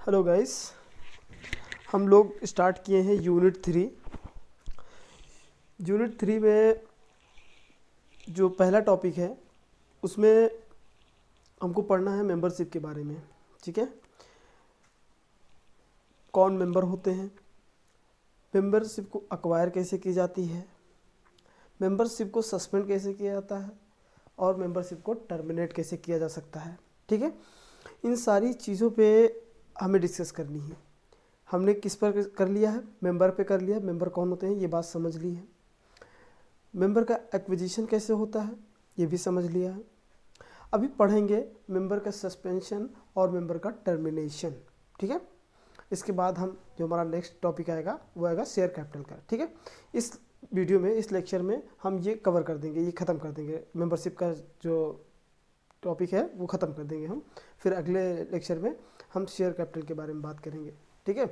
Hello guys, हम लोग start किए हैं यूनिट 3। यूनिट 3 में जो पहला टॉपिक है उसमें हमको पढ़ना है मेंबरशिप के बारे में। ठीक है, कौन मेंबर होते हैं, मेंबरशिप को अक्वायर कैसे की जाती है, मेंबरशिप को सस्पेंड कैसे किया जाता है और मेंबरशिप को टर्मिनेट कैसे किया जा सकता है। ठीक है, इन सारी चीज़ों पे हमें डिस्कस करनी है। हमने किस पर कर लिया है, मेंबर पे कर लिया। मेंबर कौन होते हैं ये बात समझ ली है। मेंबर का एक्विजिशन कैसे होता है ये भी समझ लिया है। अभी पढ़ेंगे मेंबर का सस्पेंशन और मेंबर का टर्मिनेशन। ठीक है, इसके बाद हम जो हमारा नेक्स्ट टॉपिक आएगा वो आएगा शेयर कैपिटल का। ठीक है, इस वीडियो में, इस लेक्चर में हम ये कवर कर देंगे, ये ख़त्म कर देंगे। मेंबरशिप का जो टॉपिक है वो ख़त्म कर देंगे हम। फिर अगले लेक्चर में हम शेयर कैपिटल के बारे में बात करेंगे। ठीक है,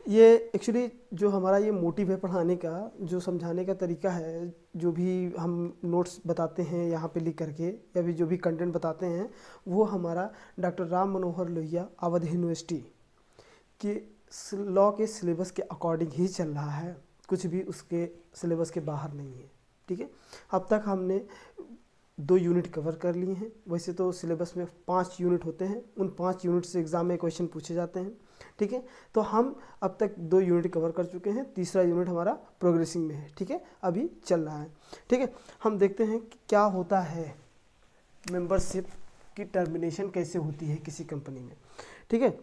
ये एक्चुअली जो हमारा ये मोटिव है पढ़ाने का, जो समझाने का तरीका है, जो भी हम नोट्स बताते हैं यहाँ पे लिख करके या भी जो भी कंटेंट बताते हैं, वो हमारा डॉक्टर राम मनोहर लोहिया अवध यूनिवर्सिटी के लॉ के सिलेबस के अकॉर्डिंग ही चल रहा है, कुछ भी उसके सिलेबस के बाहर नहीं है। ठीक है, अब तक हमने 2 यूनिट कवर कर लिए हैं। वैसे तो सिलेबस में 5 यूनिट होते हैं, उन 5 यूनिट से एग्ज़ाम में क्वेश्चन पूछे जाते हैं। ठीक है, तो हम अब तक 2 यूनिट कवर कर चुके हैं, तीसरा यूनिट हमारा प्रोग्रेसिंग में है। ठीक है, अभी चल रहा है। ठीक है, हम देखते हैं कि क्या होता है, मेंबरशिप की टर्मिनेशन कैसे होती है किसी कंपनी में। ठीक है,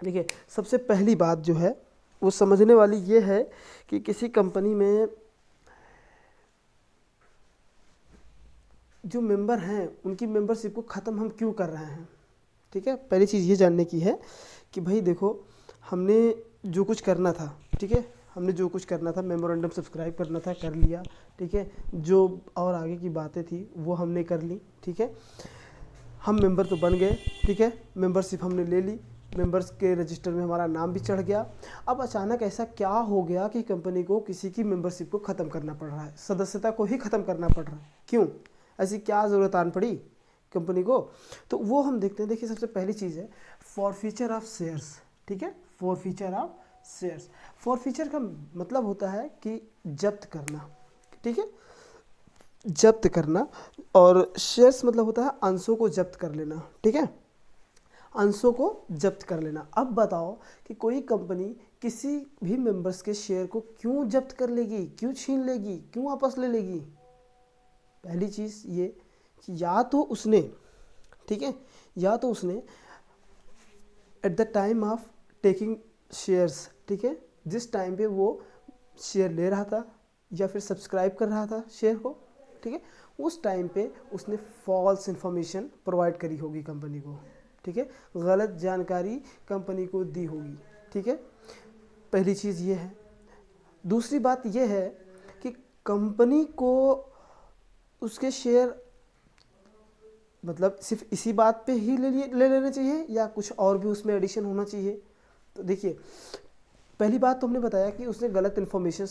देखिए सबसे पहली बात जो है वो समझने वाली ये है कि किसी कंपनी में जो मेंबर हैं उनकी मेंबरशिप को ख़त्म हम क्यों कर रहे हैं। ठीक है, पहली चीज़ ये जानने की है कि भाई देखो, हमने जो कुछ करना था, ठीक है, हमने जो कुछ करना था, मेमोरेंडम सब्सक्राइब करना था, कर लिया। ठीक है, जो और आगे की बातें थी वो हमने कर ली। ठीक है, हम मेंबर तो बन गए। ठीक है, मेंबरशिप हमने ले ली, मेंबर्स के रजिस्टर में हमारा नाम भी चढ़ गया। अब अचानक ऐसा क्या हो गया कि कंपनी को किसी की मेंबरशिप को ख़त्म करना पड़ रहा है, सदस्यता को ही ख़त्म करना पड़ रहा है। क्यों, ऐसी क्या ज़रूरत आन पड़ी कंपनी को, तो वो हम देखते हैं। देखिए सबसे पहली चीज़ है फॉरफीचर ऑफ शेयर्स। ठीक है, फॉरफीचर ऑफ शेयर्स। फॉरफीचर का मतलब होता है कि जब्त करना। ठीक है, जब्त करना, और शेयर्स मतलब होता है अंशों को जब्त कर लेना। ठीक है, अंशों को जब्त कर लेना। अब बताओ कि कोई कंपनी किसी भी मेंबर्स के शेयर को क्यों जब्त कर लेगी, क्यों छीन लेगी, क्यों वापस ले लेगी। पहली चीज़ ये कि या तो उसने, ठीक है, या तो उसने at the time of taking shares, ठीक है, जिस टाइम पे वो शेयर ले रहा था या फिर सब्सक्राइब कर रहा था शेयर को, ठीक है, उस टाइम पे उसने फॉल्स इन्फॉर्मेशन प्रोवाइड करी होगी कंपनी को। ठीक है, गलत जानकारी कंपनी को दी होगी। ठीक है, पहली चीज़ ये है। दूसरी बात ये है कि कंपनी को उसके शेयर मतलब सिर्फ इसी बात पे ही ले लेने चाहिए या कुछ और भी उसमें एडिशन होना चाहिए। तो देखिए पहली बात तो हमने बताया कि उसने गलत इन्फॉर्मेशन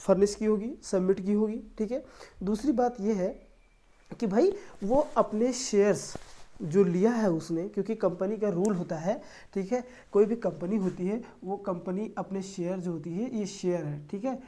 फर्निश की होगी, सबमिट की होगी। ठीक है, दूसरी बात ये है कि भाई वो अपने शेयर्स जो लिया है उसने, क्योंकि कंपनी का रूल होता है, ठीक है, कोई भी कंपनी होती है वो कंपनी अपने शेयर जो होती है, ये शेयर है, ठीक है,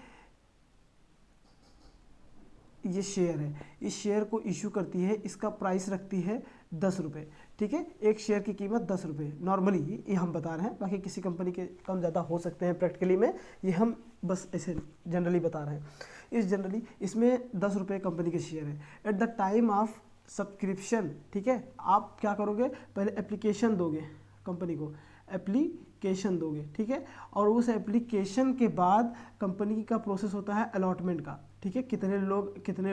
ये शेयर है, इस शेयर को इशू करती है, इसका प्राइस रखती है 10 रुपये। ठीक है, एक शेयर की कीमत 10 रुपये नॉर्मली, ये हम बता रहे हैं, बाकी किसी कंपनी के कम ज़्यादा हो सकते हैं प्रैक्टिकली में, ये हम बस ऐसे जनरली बता रहे हैं। इस जनरली इसमें 10 रुपये कंपनी के शेयर है। At the time of subscription, ठीक है, आप क्या करोगे, पहले एप्लीकेशन दोगे कंपनी को, एप्लीकेशन दोगे। ठीक है, और उस एप्लीकेशन के बाद कंपनी का प्रोसेस होता है अलॉटमेंट का। ठीक है, कितने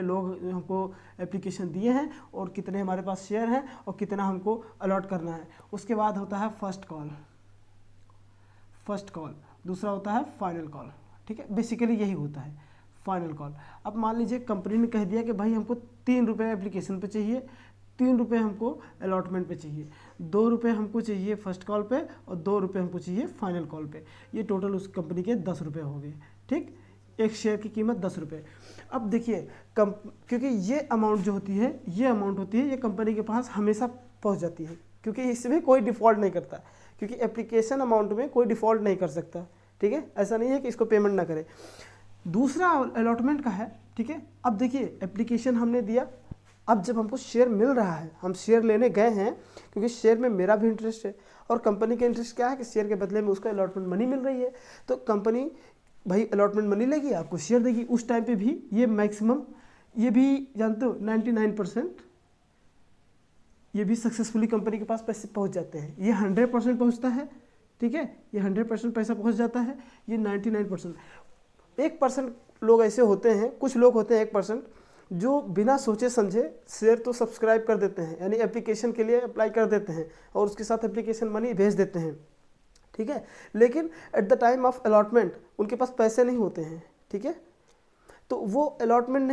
लोग हमको एप्लीकेशन दिए हैं और कितने हमारे पास शेयर हैं और कितना हमको अलॉट करना है। उसके बाद होता है फर्स्ट कॉल, दूसरा होता है फाइनल कॉल। ठीक है, बेसिकली यही होता है फाइनल कॉल। अब मान लीजिए कंपनी ने कह दिया कि भाई हमको 3 रुपये एप्लीकेशन पे चाहिए, 3 रुपये हमको अलॉटमेंट पे चाहिए, 2 रुपये हमको चाहिए फर्स्ट कॉल पे और 2 रुपये हमको चाहिए फाइनल कॉल पे। ये टोटल उस कंपनी के 10 रुपये हो गए। ठीक, एक शेयर की कीमत 10 रुपये। अब देखिए क्योंकि ये अमाउंट जो होती है, ये कंपनी के पास हमेशा पहुंच जाती है, क्योंकि इसमें कोई डिफ़ॉल्ट नहीं करता। क्योंकि एप्लीकेशन अमाउंट में कोई डिफ़ॉल्ट नहीं कर सकता, ठीक है, ऐसा नहीं है कि इसको पेमेंट ना करे। दूसरा अलॉटमेंट का है, ठीक है। अब देखिए एप्लीकेशन हमने दिया, अब जब हमको शेयर मिल रहा है, हम शेयर लेने गए हैं, क्योंकि शेयर में मेरा भी इंटरेस्ट है और कंपनी का इंटरेस्ट क्या है कि शेयर के बदले में उसको अलॉटमेंट मनी मिल रही है, तो कंपनी भाई अलॉटमेंट मनी लेगी, आपको शेयर देगी। उस टाइम पे भी ये मैक्सिमम, ये भी जानते हो 99% ये भी सक्सेसफुली कंपनी के पास पैसे पहुंच जाते हैं। ये 100% पहुंचता है, ठीक है, ये 100% पैसा पहुंच जाता है, ये 99%। 1% लोग ऐसे होते हैं, कुछ लोग होते हैं 1% जो बिना सोचे समझे शेयर तो सब्सक्राइब कर देते हैं, यानी एप्लीकेशन के लिए अप्लाई कर देते हैं और उसके साथ एप्लीकेशन मनी भेज देते हैं, ठीक है, लेकिन at the time of allotment उनके पास पैसे नहीं होते हैं, ठीक है, तो वो अलॉटमेंट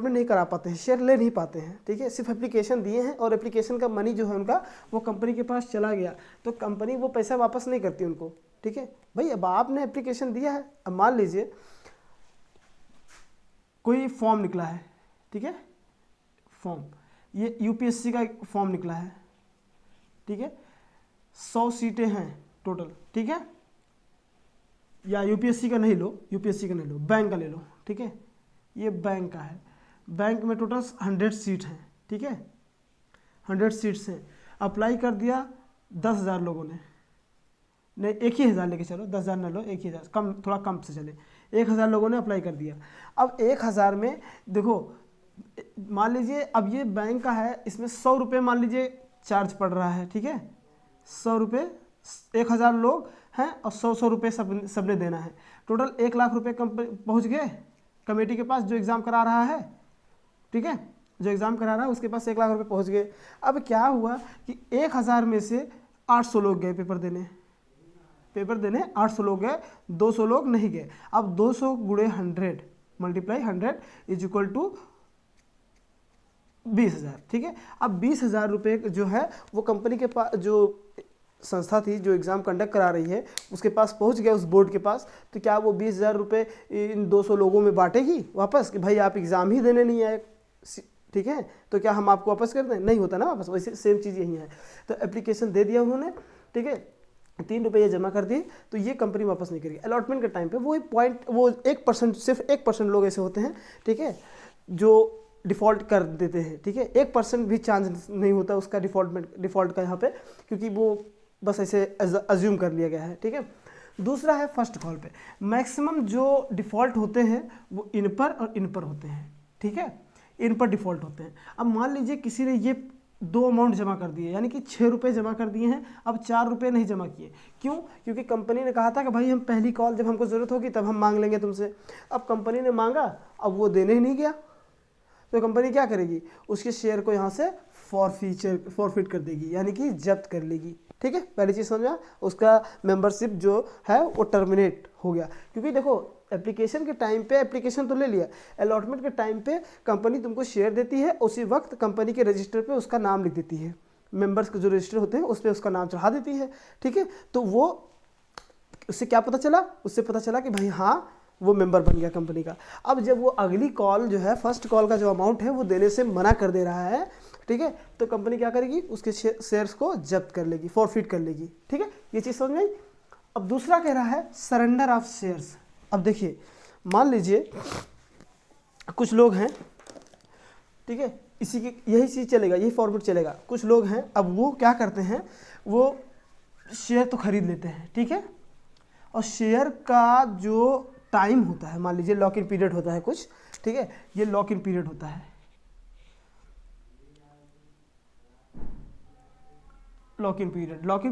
नहीं करा पाते हैं, शेयर ले नहीं पाते हैं, ठीक है, सिर्फ एप्लीकेशन दिए हैं और एप्लीकेशन का मनी जो है उनका वो कंपनी के पास चला गया, तो कंपनी वो पैसा वापस नहीं करती उनको, ठीक है। भाई अब आपने एप्लीकेशन दिया है, अब मान लीजिए कोई फॉर्म निकला है, ठीक है, फॉर्म, ये यूपीएससी का एक फॉर्म निकला है, ठीक है, 100 सीटें हैं टोटल, ठीक है, या यूपीएससी का नहीं लो, बैंक का ले लो, ठीक है, ये बैंक का है, बैंक में टोटल 100 सीट हैं, ठीक है, 100 सीट्स हैं, अप्लाई कर दिया 10,000 लोगों ने, नहीं 1,000 लेके चलो, 10,000 ना लो, 1,000 कम, थोड़ा कम से चले, 1,000 लोगों ने अप्लाई कर दिया। अब 1,000 में देखो, मान लीजिए अब ये बैंक का है, इसमें 100 रुपये मान लीजिए चार्ज पड़ रहा है, ठीक है, 100 रुपये, 1,000 लोग हैं और 100 रुपये सबने देना है, टोटल 1,00,000 रुपये पहुँच गए कमेटी के पास जो एग्ज़ाम करा रहा है, ठीक है, जो एग्ज़ाम करा रहा है उसके पास 1,00,000 रुपये पहुँच गए। अब क्या हुआ कि 1,000 में से 800 लोग गए पेपर देने 800 लोग गए, 200 लोग नहीं गए। अब 200 गुणे 100 मल्टीप्लाई 100 इज इक्वल टू 20,000, ठीक है। अब 20,000 रुपये जो है वो कंपनी के पास, जो संस्था थी जो एग्ज़ाम कंडक्ट करा रही है उसके पास पहुंच गया, उस बोर्ड के पास, तो क्या वो 20,000 रुपये इन 200 लोगों में बांटेगी वापस कि भाई आप एग्ज़ाम ही देने नहीं आए, ठीक है, तो क्या हम आपको वापस कर दें? नहीं होता ना वापस। वैसे सेम चीज़ यही है। तो एप्लीकेशन दे दिया उन्होंने, ठीक है, 3 रुपये जमा कर दिए, तो ये कंपनी वापस नहीं करेगी। अलॉटमेंट के टाइम पे वो पॉइंट, वो 1%, सिर्फ 1% लोग ऐसे होते हैं, ठीक है, जो डिफ़ॉल्ट कर देते हैं, ठीक है, 1% भी चांस नहीं होता उसका डिफ़ॉल्ट का यहाँ पे, क्योंकि वो बस ऐसे अज्यूम कर लिया गया है, ठीक है। दूसरा है फर्स्ट कॉल पे, मैक्सिमम जो डिफ़ॉल्ट होते हैं वो इन पर और इन पर होते हैं, ठीक है, इन पर डिफ़ॉल्ट होते हैं। अब मान लीजिए किसी ने ये 2 अमाउंट जमा कर दिए, यानी कि 6 रुपये जमा कर दिए हैं, अब 4 रुपये नहीं जमा किए, क्यों? क्योंकि कंपनी ने कहा था कि भाई हम पहली कॉल जब हमको ज़रूरत होगी तब हम मांग लेंगे तुमसे। अब कंपनी ने मांगा, अब वो देने ही नहीं गया, तो कंपनी क्या करेगी? उसके शेयर को यहाँ से फॉरफिट कर देगी, यानी कि जब्त कर लेगी, ठीक है। पहली चीज़ समझा, उसका मेंबरशिप जो है वो टर्मिनेट हो गया। क्योंकि देखो एप्लीकेशन के टाइम पे एप्लीकेशन तो ले लिया, अलॉटमेंट के टाइम पे कंपनी तुमको शेयर देती है, उसी वक्त कंपनी के रजिस्टर पे उसका नाम लिख देती है, मेंबर्स के जो रजिस्टर होते हैं उस पर उसका नाम चढ़ा देती है, ठीक है। तो वो उससे क्या पता चला? उससे पता चला कि भाई हाँ वो मेंबर बन गया कंपनी का। अब जब वो अगली कॉल जो है, फर्स्ट कॉल का जो अमाउंट है वो देने से मना कर दे रहा है, ठीक है, तो कंपनी क्या करेगी? उसके शेयर्स को जब्त कर लेगी, फॉरफिट कर लेगी, ठीक है। ये चीज़ समझ में आई। अब दूसरा कह रहा है सरेंडर ऑफ शेयर्स। अब देखिए, मान लीजिए कुछ लोग हैं, ठीक है, इसी की यही चीज़ चलेगा, यही फॉर्मेट चलेगा। कुछ लोग हैं, अब वो क्या करते हैं, वो शेयर तो खरीद लेते हैं, ठीक है, और शेयर का जो टाइम होता है, मान लीजिए लॉक इन पीरियड होता है कुछ, ठीक है, ये लॉक इन पीरियड होता है। लॉक इन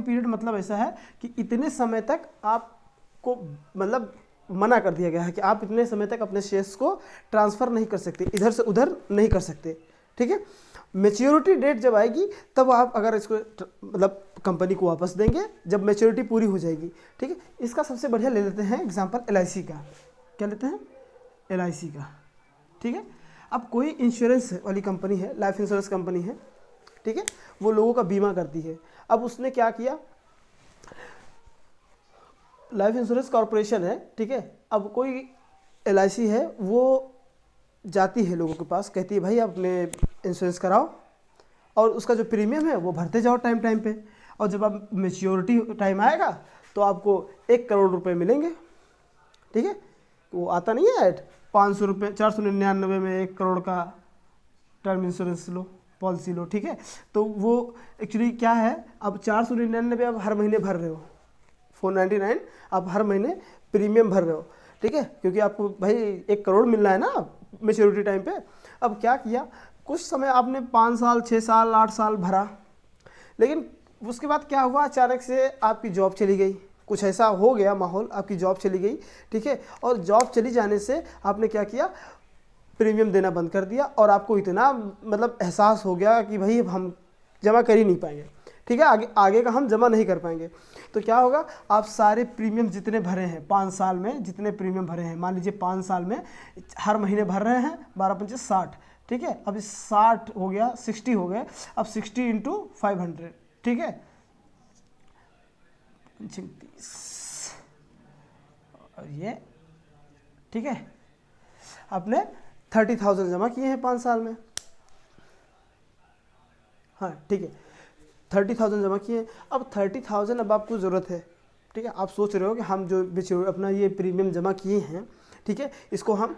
पीरियड मतलब ऐसा है कि इतने समय तक आपको, मतलब मना कर दिया गया है कि आप इतने समय तक अपने शेयर्स को ट्रांसफ़र नहीं कर सकते, इधर से उधर नहीं कर सकते, ठीक है। मैच्योरिटी डेट जब आएगी तब आप अगर इसको मतलब कंपनी को वापस देंगे, जब मैच्योरिटी पूरी हो जाएगी, ठीक है। इसका सबसे बढ़िया ले लेते हैं एग्जांपल LIC का। क्या लेते हैं? LIC का, ठीक है। अब कोई इंश्योरेंस वाली कंपनी है, लाइफ इंश्योरेंस कंपनी है, ठीक है, वो लोगों का बीमा करती है। अब उसने क्या किया, लाइफ इंश्योरेंस कॉरपोरेशन है, ठीक है, अब कोई LIC है, वो जाती है लोगों के पास, कहती है भाई आप अपने इंश्योरेंस कराओ और उसका जो प्रीमियम है वो भरते जाओ टाइम टाइम पे। और जब आप मेच्योरिटी टाइम आएगा तो आपको 1 करोड़ रुपए मिलेंगे। ठीक है, वो आता नहीं है ऐड 500 रुपये 499 में 1 करोड़ का टर्म इंश्योरेंस लो, पॉलिसी लो। ठीक है, तो वो एक्चुअली क्या है, अब 499 आप हर महीने भर रहे हो, 499 आप हर महीने प्रीमियम भर रहे हो। ठीक है, क्योंकि आपको भाई 1 करोड़ मिलना है ना मेच्योरिटी टाइम पे। अब क्या किया, कुछ समय आपने 5 साल 6 साल 8 साल भरा, लेकिन उसके बाद क्या हुआ, अचानक से आपकी जॉब चली गई, कुछ ऐसा हो गया माहौल, आपकी जॉब चली गई। ठीक है, और जॉब चली जाने से आपने क्या किया, प्रीमियम देना बंद कर दिया, और आपको इतना मतलब एहसास हो गया कि भाई हम जमा कर ही नहीं पाएंगे। ठीक है, आगे का हम जमा नहीं कर पाएंगे। तो क्या होगा, आप सारे प्रीमियम जितने भरे हैं 5 साल में, जितने प्रीमियम भरे हैं, मान लीजिए 5 साल में हर महीने भर रहे हैं, 12 पंचे 60। ठीक है, अब 60 हो गया, 60 हो गए, अब 60 इंटू 500। ठीक है, 30 और ये। ठीक है, आपने 30,000 जमा किए हैं 5 साल में। हाँ ठीक है, 30,000 जमा किए। अब 30,000 अब आपको ज़रूरत है। ठीक है, आप सोच रहे हो कि हम जो अपना ये प्रीमियम जमा किए हैं, ठीक है, इसको हम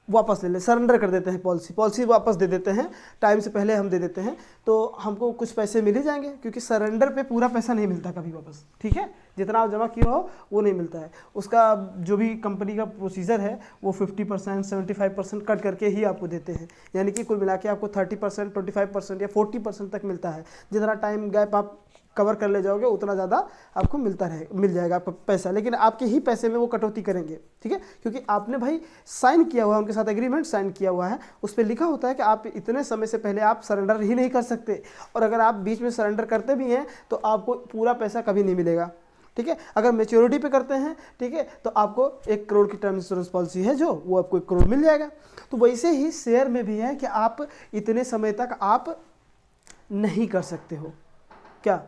वापस ले लें, सरेंडर कर देते हैं, पॉलिसी वापस दे देते हैं, टाइम से पहले हम दे देते हैं, तो हमको कुछ पैसे मिल ही जाएंगे, क्योंकि सरेंडर पे पूरा पैसा नहीं मिलता कभी वापस। ठीक है, जितना आप जमा किया हो वो नहीं मिलता है, उसका जो भी कंपनी का प्रोसीजर है वो 50% 75% कट करके ही आपको देते हैं, यानी कि कुल मिला के आपको 30% 25% या 40% तक मिलता है। जितना टाइम गैप आप कवर कर ले जाओगे उतना ज़्यादा आपको मिल जाएगा आपका पैसा, लेकिन आपके ही पैसे में वो कटौती करेंगे। ठीक है, क्योंकि आपने भाई साइन किया हुआ है, उनके साथ एग्रीमेंट साइन किया हुआ है, उस पर लिखा होता है कि आप इतने समय से पहले आप सरेंडर ही नहीं कर सकते, और अगर आप बीच में सरेंडर करते भी हैं तो आपको पूरा पैसा कभी नहीं मिलेगा। ठीक है, अगर मेच्योरिटी पे करते हैं, ठीक है, तो आपको 1 करोड़ की टर्म इंश्योरेंस पॉलिसी है जो, वो आपको 1 करोड़ मिल जाएगा। तो वैसे ही शेयर में भी है कि आप इतने समय तक आप नहीं कर सकते हो क्या,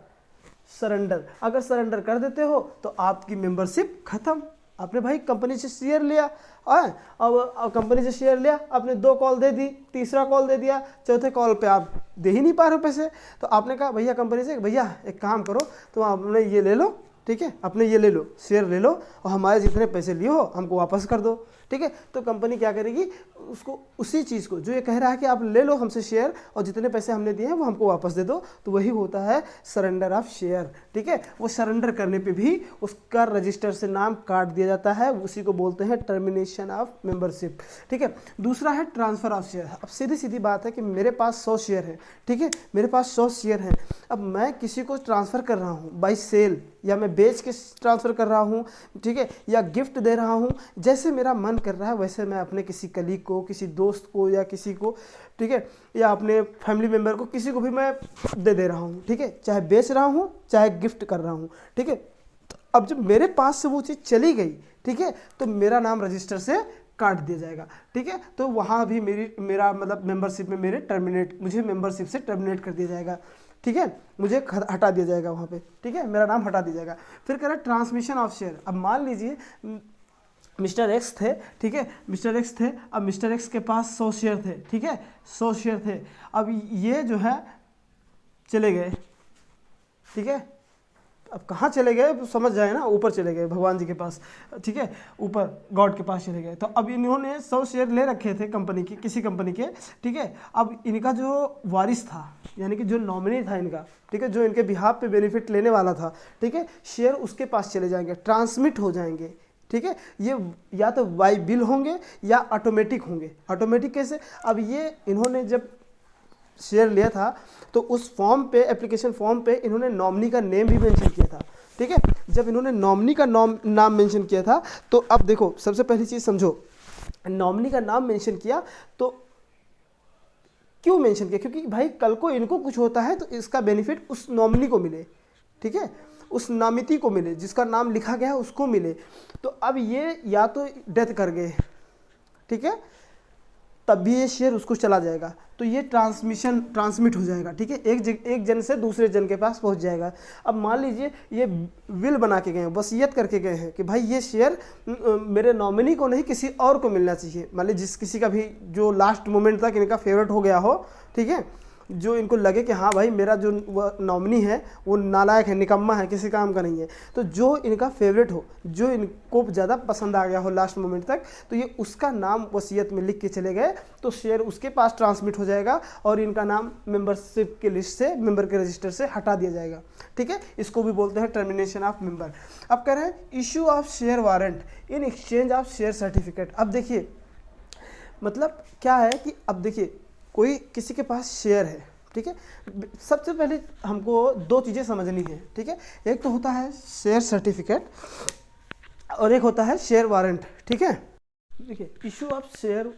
सरेंडर। अगर सरेंडर कर देते हो तो आपकी मेंबरशिप खत्म। आपने भाई कंपनी से शेयर लिया, अब कंपनी से शेयर लिया, आपने 2 कॉल दे दी, तीसरा कॉल दे दिया, चौथे कॉल पे आप दे ही नहीं पा रहे हो पैसे, तो आपने कहा भैया कंपनी से, भैया एक काम करो, तो आपने ये ले लो, ठीक है, अपने ये ले लो, शेयर ले लो, और हमारे जितने पैसे लिए हो हमको वापस कर दो। ठीक है, तो कंपनी क्या करेगी, उसको उसी चीज़ को जो ये कह रहा है कि आप ले लो हमसे शेयर और जितने पैसे हमने दिए हैं वो हमको वापस दे दो, तो वही होता है सरेंडर ऑफ शेयर। ठीक है, वो सरेंडर करने पे भी उसका रजिस्टर से नाम काट दिया जाता है, उसी को बोलते हैं टर्मिनेशन ऑफ मेंबरशिप। ठीक है, दूसरा है ट्रांसफ़र ऑफ शेयर। अब सीधी सीधी बात है कि मेरे पास 100 शेयर है, ठीक है, मेरे पास 100 शेयर हैं, अब मैं किसी को ट्रांसफ़र कर रहा हूँ बाई सेल, या मैं बेच के ट्रांसफ़र कर रहा हूँ, ठीक है, या गिफ्ट दे रहा हूँ, जैसे मेरा मन कर रहा है वैसे मैं अपने किसी कलीग को, किसी दोस्त को, या किसी को, ठीक है, या अपने फैमिली मेम्बर को, किसी को भी मैं दे रहा हूँ। ठीक है, चाहे बेच रहा हूँ चाहे गिफ्ट कर रहा हूँ। ठीक है, अब जब मेरे पास से वो चीज़ चली गई, ठीक है, तो मेरा नाम रजिस्टर से काट दिया जाएगा। ठीक है, तो वहाँ भी मेरा मतलब मेंबरशिप में मुझे मेंबरशिप से टर्मिनेट कर दिया जाएगा। ठीक है, मुझे हटा दिया जाएगा वहाँ पे। ठीक है, मेरा नाम हटा दिया जाएगा। फिर कह रहा है ट्रांसमिशन ऑफ शेयर। अब मान लीजिए मिस्टर एक्स थे, ठीक है, मिस्टर एक्स थे, अब मिस्टर एक्स के पास 100 शेयर थे, ठीक है, 100 शेयर थे, अब ये जो है चले गए। ठीक है, अब कहाँ चले गए समझ जाए ना, ऊपर चले गए भगवान जी के पास, ठीक है, ऊपर गॉड के पास चले गए। तो अब इन्होंने 100 शेयर ले रखे थे कंपनी के, किसी कंपनी के, ठीक है, अब इनका जो वारिस था, यानी कि जो नॉमिनी था इनका, ठीक है, जो इनके बिहाफ पे बेनिफिट लेने वाला था, ठीक है, शेयर उसके पास चले जाएंगे, ट्रांसमिट हो जाएंगे। ठीक है, ये या तो बाई बिल होंगे या ऑटोमेटिक होंगे। ऑटोमेटिक कैसे, अब ये इन्होंने जब शेयर लिया था तो उस फॉर्म पे, एप्लीकेशन फॉर्म पे इन्होंने नॉमिनी का नेम भी मेंशन किया था। ठीक है, जब इन्होंने नॉमिनी का नाम मेंशन किया था, तो अब देखो सबसे पहली चीज़ समझो, नॉमिनी का नाम मेंशन किया तो क्यों मेंशन किया, क्योंकि भाई कल को इनको कुछ होता है तो इसका बेनिफिट उस नॉमिनी को मिले। ठीक है, उस नामिती को मिले, जिसका नाम लिखा गया है उसको मिले। तो अब ये या तो डेथ कर गए, ठीक है, तब भी ये शेयर उसको चला जाएगा, तो ये ट्रांसमिट हो जाएगा। ठीक है, एक जन से दूसरे जन के पास पहुंच जाएगा। अब मान लीजिए ये विल बना के गए हैं, वसीयत करके गए हैं कि भाई ये शेयर मेरे नॉमिनी को नहीं किसी और को मिलना चाहिए। मान लीजिए जिस किसी का भी जो लास्ट मोमेंट तक इनका फेवरेट हो गया हो, ठीक है, जो इनको लगे कि हाँ भाई मेरा जो नॉमिनी है वो नालायक है, निकम्मा है, किसी काम का नहीं है, तो जो इनका फेवरेट हो, जो इनको ज़्यादा पसंद आ गया हो लास्ट मोमेंट तक, तो ये उसका नाम वसीयत में लिख के चले गए तो शेयर उसके पास ट्रांसमिट हो जाएगा और इनका नाम मेंबरशिप के लिस्ट से, मेंबर के रजिस्टर से हटा दिया जाएगा। ठीक है, इसको भी बोलते हैं टर्मिनेशन ऑफ मेंबर। अब कह रहे हैं issue of share warrant in exchange of share certificate. अब देखिए मतलब क्या है कि अब देखिए कोई किसी के पास शेयर है, ठीक है, सबसे पहले हमको दो चीज़ें समझनी है। ठीक है, एक तो होता है शेयर सर्टिफिकेट और एक होता है शेयर वारंट। ठीक है, देखिए issue of share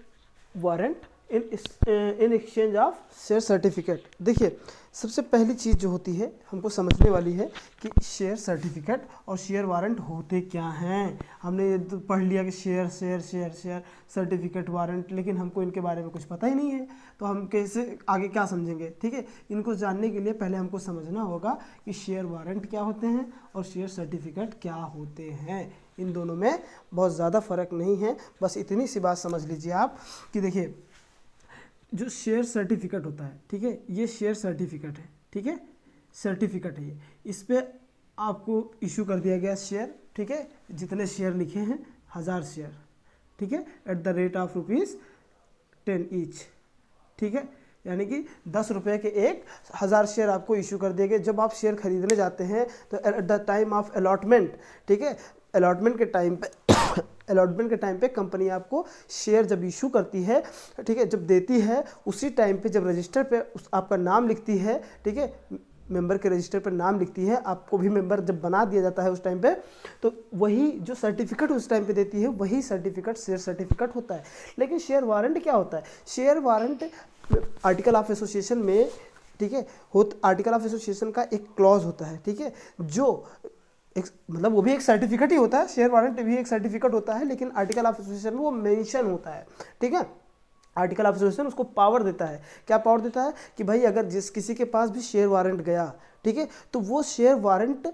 warrant in exchange of share certificate. देखिए सबसे पहली चीज़ जो होती है हमको समझने वाली है कि शेयर सर्टिफिकेट और शेयर वारंट होते क्या हैं। हमने ये तो पढ़ लिया कि share share share share certificate warrant, लेकिन हमको इनके बारे में कुछ पता ही नहीं है, तो हम कैसे आगे क्या समझेंगे। ठीक है, इनको जानने के लिए पहले हमको समझना होगा कि शेयर वारंट क्या होते हैं और शेयर सर्टिफिकेट क्या होते हैं। इन दोनों में बहुत ज़्यादा फ़र्क नहीं है, बस इतनी सी बात समझ लीजिए आप कि देखिए जो शेयर सर्टिफिकेट होता है, ठीक है, ये शेयर सर्टिफिकेट है, ठीक है, सर्टिफिकेट है ये, इस पर आपको इशू कर दिया गया शेयर, ठीक है, जितने शेयर लिखे हैं 1000 शेयर, ठीक है, at the rate of ₹10 each. ठीक है, यानी कि 10 रुपये के 1000 शेयर आपको इशू कर दिए गए। जब आप शेयर खरीदने जाते हैं तो at the time of allotment, ठीक है, अलॉटमेंट के टाइम पे कंपनी आपको शेयर जब इशू करती है, ठीक है, जब देती है, उसी टाइम पे जब रजिस्टर पे आपका नाम लिखती है, ठीक है, मेंबर के रजिस्टर पर नाम लिखती है, आपको भी मेंबर जब बना दिया जाता है उस टाइम पे, तो वही जो सर्टिफिकेट उस टाइम पे देती है वही सर्टिफिकेट शेयर सर्टिफिकेट होता है। लेकिन शेयर वारंट क्या होता है? Share warrant article of association में, ठीक है, आर्टिकल ऑफ एसोसिएशन का एक क्लॉज होता है, ठीक है, जो मतलब वो भी एक सर्टिफिकेट ही होता है, शेयर वारंट भी एक सर्टिफिकेट होता है, लेकिन आर्टिकल ऑफ एसोसिएशन में वो मेंशन होता है। ठीक है, आर्टिकल ऑफ एसोसिएशन उसको पावर देता है। क्या पावर देता है कि भाई अगर किसी के पास भी शेयर वारंट गया, ठीक है, तो वो शेयर वारंट,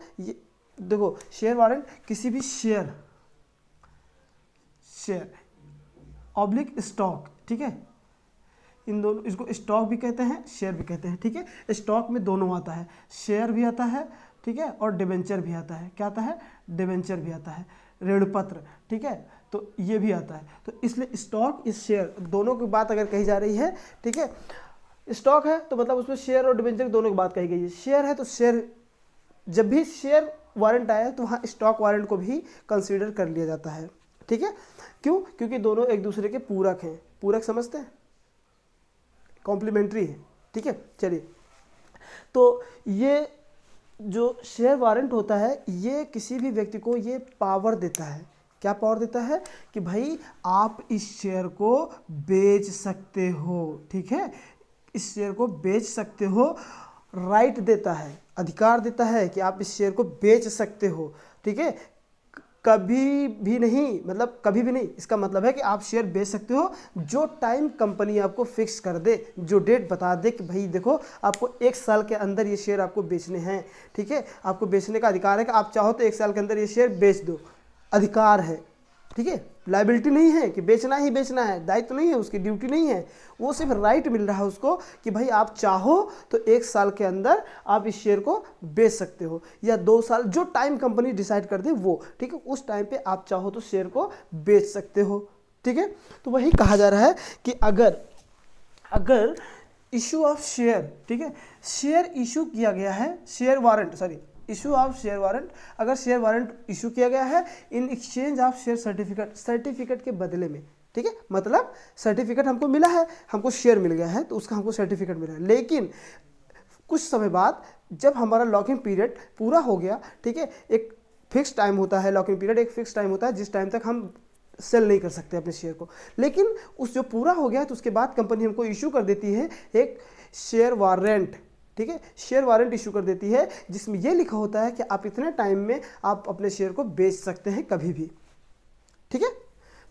देखो शेयर वारंट किसी भी शेयर ऑब्लिक स्टॉक, ठीक है, इन दोनों, इसको स्टॉक भी कहते हैं शेयर भी कहते हैं। ठीक है, स्टॉक में दोनों आता है, शेयर भी आता है, ठीक है, और डिबेंचर भी आता है। क्या आता है? डिबेंचर भी आता है, ऋणपत्र, ठीक है, तो ये भी आता है। तो इसलिए स्टॉक इस शेयर दोनों की बात अगर कही जा रही है, ठीक है, स्टॉक है तो मतलब उसमें शेयर और डिबेंचर दोनों की बात कही गई है। शेयर है तो शेयर, जब भी शेयर वारंट आया तो वहाँ स्टॉक वारंट को भी कंसीडर कर लिया जाता है। ठीक है, क्यों? क्योंकि दोनों एक दूसरे के पूरक हैं। पूरक समझते हैं, कॉम्प्लीमेंट्री है। ठीक है, चलिए, तो ये जो शेयर वारंट होता है ये किसी भी व्यक्ति को ये पावर देता है। क्या पावर देता है? कि भाई आप इस शेयर को बेच सकते हो। ठीक है, इस शेयर को बेच सकते हो, राइट देता है, अधिकार देता है कि आप इस शेयर को बेच सकते हो। ठीक है, कभी भी नहीं, मतलब कभी भी नहीं, इसका मतलब है कि आप शेयर बेच सकते हो जो टाइम कंपनी आपको फिक्स कर दे, जो डेट बता दे कि भाई देखो आपको 1 साल के अंदर ये शेयर आपको बेचने हैं। ठीक है, आपको बेचने का अधिकार है कि आप चाहो तो 1 साल के अंदर ये शेयर बेच दो, अधिकार है। ठीक है, लायबिलिटी नहीं है कि बेचना ही बेचना है, दायित्व नहीं है, उसकी ड्यूटी नहीं है, वो सिर्फ राइट मिल रहा है उसको कि भाई आप चाहो तो 1 साल के अंदर आप इस शेयर को बेच सकते हो, या 2 साल, जो टाइम कंपनी डिसाइड कर दे वो। ठीक है, उस टाइम पे आप चाहो तो शेयर को बेच सकते हो। ठीक है, तो वही कहा जा रहा है कि अगर इशू ऑफ शेयर, ठीक है, शेयर इशू किया गया है, share warrant, sorry, issue of share warrant, अगर शेयर वारंट इशू किया गया है in exchange of share certificate, certificate के बदले में। ठीक है, मतलब सर्टिफिकेट हमको मिला है, हमको शेयर मिल गया है तो उसका हमको सर्टिफिकेट मिला है, लेकिन कुछ समय बाद जब हमारा लॉकिंग पीरियड पूरा हो गया, ठीक है, एक फिक्स टाइम होता है, लॉकिंग पीरियड एक फिक्स टाइम होता है जिस टाइम तक हम सेल नहीं कर सकते अपने शेयर को, लेकिन उस जो पूरा हो गया है तो उसके बाद कंपनी हमको इशू कर देती है एक शेयर वारंट। ठीक है, शेयर वारंट इशू कर देती है जिसमें यह लिखा होता है कि आप इतने टाइम में आप अपने शेयर को बेच सकते हैं कभी भी। ठीक है,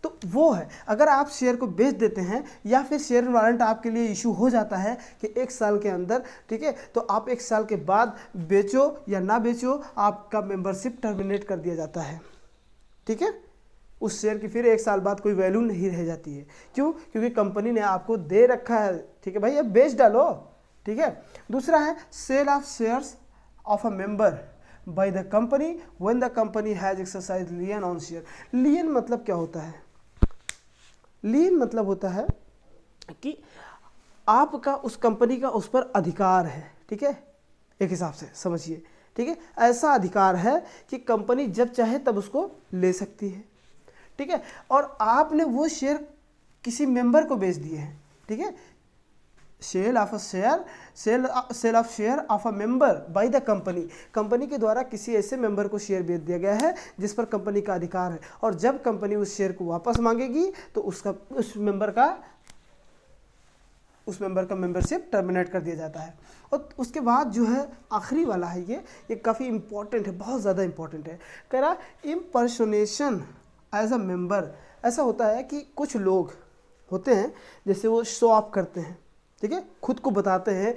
तो वो है, अगर आप शेयर को बेच देते हैं या फिर शेयर वारंट आपके लिए इशू हो जाता है कि 1 साल के अंदर, ठीक है, तो आप 1 साल के बाद बेचो या ना बेचो, आपका मेंबरशिप टर्मिनेट कर दिया जाता है। ठीक है, उस शेयर की फिर 1 साल बाद कोई वैल्यू नहीं रह जाती है। क्यों? क्योंकि कंपनी ने आपको दे रखा है, ठीक है भाई, अब बेच डालो। ठीक है। दूसरा है sale of shares of a member by the company when the company has exercise lien on share. Lien मतलब क्या होता है? लियन मतलब होता है कि आपका उस कंपनी का उस पर अधिकार है, ठीक है, एक हिसाब से समझिए, ठीक है। ऐसा अधिकार है कि कंपनी जब चाहे तब उसको ले सकती है, ठीक है। और आपने वो शेयर किसी मेंबर को बेच दिए हैं, ठीक है। Sale of share of a member by the company, company के द्वारा किसी ऐसे मेंबर को शेयर बेच दिया गया है जिस पर कंपनी का अधिकार है, और जब कंपनी उस शेयर को वापस मांगेगी तो उस मेंबर का मेंबरशिप टर्मिनेट कर दिया जाता है। और उसके बाद जो है आखिरी वाला है, ये काफ़ी इंपॉर्टेंट है, बहुत ज़्यादा इंपॉर्टेंट है। कह रहा इम्पर्सोनेशन एज अ मेंबर। ऐसा होता है कि कुछ लोग होते हैं जैसे वो शो ऑफ करते हैं, ठीक है, खुद को बताते हैं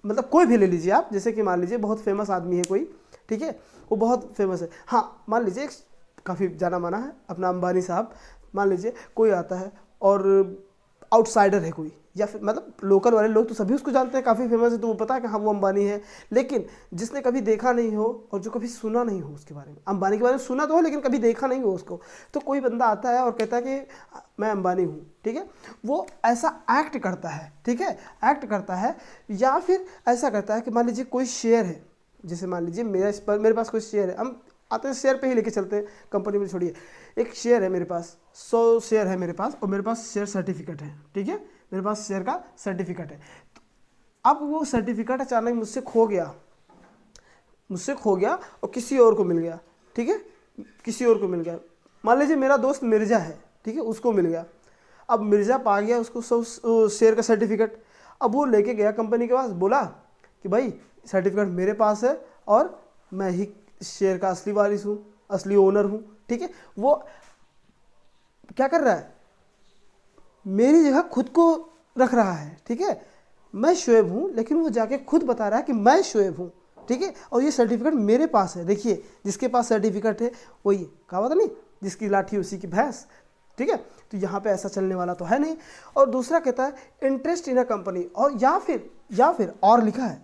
मतलब कोई भी ले लीजिए आप, जैसे कि मान लीजिए बहुत फेमस आदमी है कोई, ठीक है, वो बहुत फेमस है, हाँ मान लीजिए काफ़ी जाना माना है अपना अंबानी साहब, मान लीजिए कोई आता है और आउटसाइडर है कोई, या फिर मतलब लोकल वाले लोग तो सभी उसको जानते हैं, काफ़ी फेमस है तो वो पता है कि हाँ वो अंबानी है, लेकिन जिसने कभी देखा नहीं हो और जो कभी सुना नहीं हो उसके बारे में, अंबानी के बारे में सुना तो हो लेकिन कभी देखा नहीं हो उसको, तो कोई बंदा आता है और कहता है कि मैं अंबानी हूँ, ठीक है, वो ऐसा एक्ट करता है, ठीक है, एक्ट करता है। या फिर ऐसा करता है कि मान लीजिए कोई शेयर है, जैसे मान लीजिए मेरे पास कोई शेयर है, हम आते हैं शेयर पे ही लेके चलते हैं, कंपनी में छोड़िए, एक शेयर है मेरे पास, 100 शेयर है मेरे पास, और मेरे पास शेयर सर्टिफिकेट है, ठीक है, मेरे पास शेयर का सर्टिफिकेट है। अब वो सर्टिफिकेट अचानक मुझसे खो गया और किसी और को मिल गया, ठीक है, किसी और को मिल गया, मान लीजिए मेरा दोस्त मिर्ज़ा है, ठीक है, उसको मिल गया। अब मिर्ज़ा पा गया उसको 100 शेयर का सर्टिफिकेट, अब वो लेके गया कंपनी के पास, बोला कि भाई सर्टिफिकेट मेरे पास है और मैं ही शेयर का असली वारिस हूँ, असली ओनर हूँ, ठीक है। वो क्या कर रहा है, मेरी जगह खुद को रख रहा है, ठीक है, मैं शोएब हूँ, लेकिन वो जाके खुद बता रहा है कि मैं शोएब हूँ, ठीक है, और ये सर्टिफिकेट मेरे पास है। देखिए जिसके पास सर्टिफिकेट है वही, कहावत नहीं, जिसकी लाठी उसी की भैंस, ठीक है। तो यहाँ पे ऐसा चलने वाला तो है नहीं। और दूसरा कहता है इंटरेस्ट इन अ कंपनी, और या फिर और लिखा है,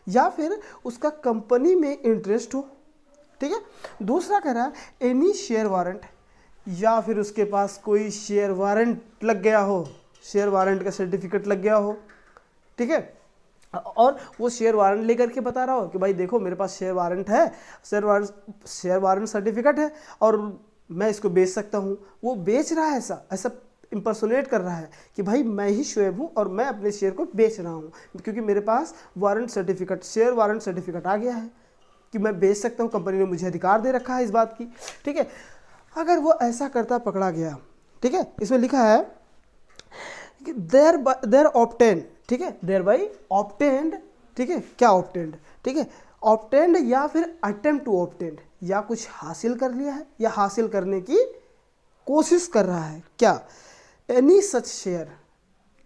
या फिर उसका कंपनी में इंटरेस्ट हो, ठीक है। दूसरा कह रहा है एनी शेयर वारंट, या फिर उसके पास कोई शेयर वारंट लग गया हो, शेयर वारंट का सर्टिफिकेट लग गया हो, ठीक है, और वो शेयर वारंट लेकर के बता रहा हो कि भाई देखो मेरे पास शेयर वारंट है, शेयर वारंट सर्टिफिकेट है और मैं इसको बेच सकता हूँ। वो बेच रहा है, ऐसा इम्पर्सोनेट कर रहा है कि भाई मैं ही शोएब हूँ और मैं अपने शेयर को बेच रहा हूँ, क्योंकि मेरे पास warrant certificate, share warrant certificate आ गया है कि मैं बेच सकता हूँ, कंपनी ने मुझे अधिकार दे रखा है इस बात की, ठीक है। अगर वो ऐसा करता पकड़ा गया, ठीक है, इसमें लिखा है कि देयर ऑब्टेंड, ठीक है, देयर बाई ऑब्टेंड, ठीक है, क्या ऑब्टेंड, ठीक है, ऑब्टेंड या फिर अटेम्प्ट टू ऑब्टेंड, या कुछ हासिल कर लिया है या हासिल करने की कोशिश कर रहा है, क्या, एनी सच शेयर,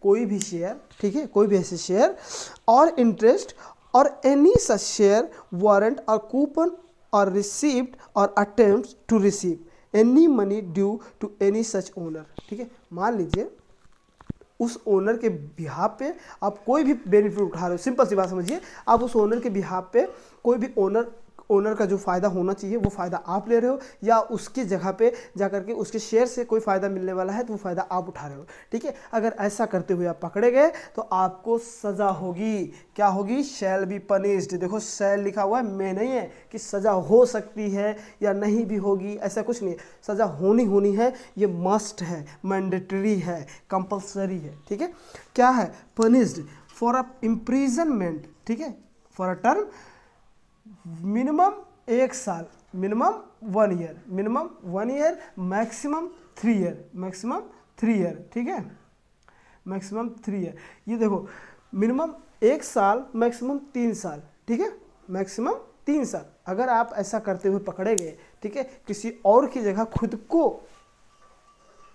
कोई भी शेयर, ठीक है, कोई भी ऐसे शेयर, और इंटरेस्ट और एनी सच शेयर वारंट और कूपन और रिसीव्ड और attempt to receive any money due to any such owner, ठीक है। मान लीजिए उस ओनर के बिहाफ पे आप कोई भी बेनिफिट उठा रहे हो, सिंपल सी बात समझिए, आप उस ओनर के बिहाफ पे कोई भी ओनर का जो फ़ायदा होना चाहिए वो फ़ायदा आप ले रहे हो, या उसकी जगह पे जाकर के उसके शेयर से कोई फ़ायदा मिलने वाला है तो वो फ़ायदा आप उठा रहे हो, ठीक है। अगर ऐसा करते हुए आप पकड़े गए तो आपको सज़ा होगी, क्या होगी, शैल बी पनिश्ड। देखो शैल लिखा हुआ है, मैं नहीं है कि सज़ा हो सकती है या नहीं भी होगी, ऐसा कुछ नहीं है, सज़ा होनी है, ये मस्ट है, मैंडेटरी है, कंपल्सरी है, ठीक है। क्या है, पनिश्ड फॉर अ इम्प्रिजनमेंट, ठीक है, फॉर अ टर्म मिनिमम 1 साल, minimum 1 year, minimum 1 year, maximum 3 year, maximum 3 year, ठीक है, मैक्सिमम 3 ईयर। ये देखो मिनिमम 1 साल, मैक्सिमम 3 साल, ठीक है, मैक्सिमम 3 साल। अगर आप ऐसा करते हुए पकड़े गए, ठीक है, किसी और की जगह खुद को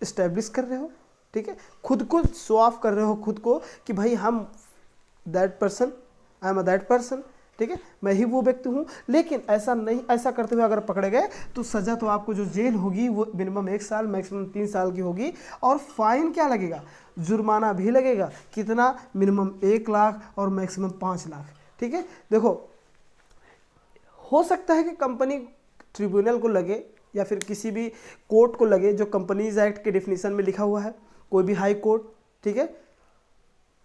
इस्टेब्लिश कर रहे हो, ठीक है, खुद को शो ऑफ कर रहे हो खुद को कि भाई हम that person, I am a that person, ठीक है, मैं ही वो व्यक्ति हूँ। लेकिन ऐसा नहीं, ऐसा करते हुए अगर पकड़े गए तो सज़ा तो आपको जो जेल होगी वो मिनिमम 1 साल मैक्सिमम 3 साल की होगी, और फाइन क्या लगेगा, जुर्माना भी लगेगा। कितना, मिनिमम 1 लाख और मैक्सिमम 5 लाख। ठीक है, देखो हो सकता है कि कंपनी ट्रिब्यूनल को लगे या फिर किसी भी कोर्ट को लगे जो कंपनीज एक्ट के डेफिनेशन में लिखा हुआ है, कोई भी हाई कोर्ट, ठीक है,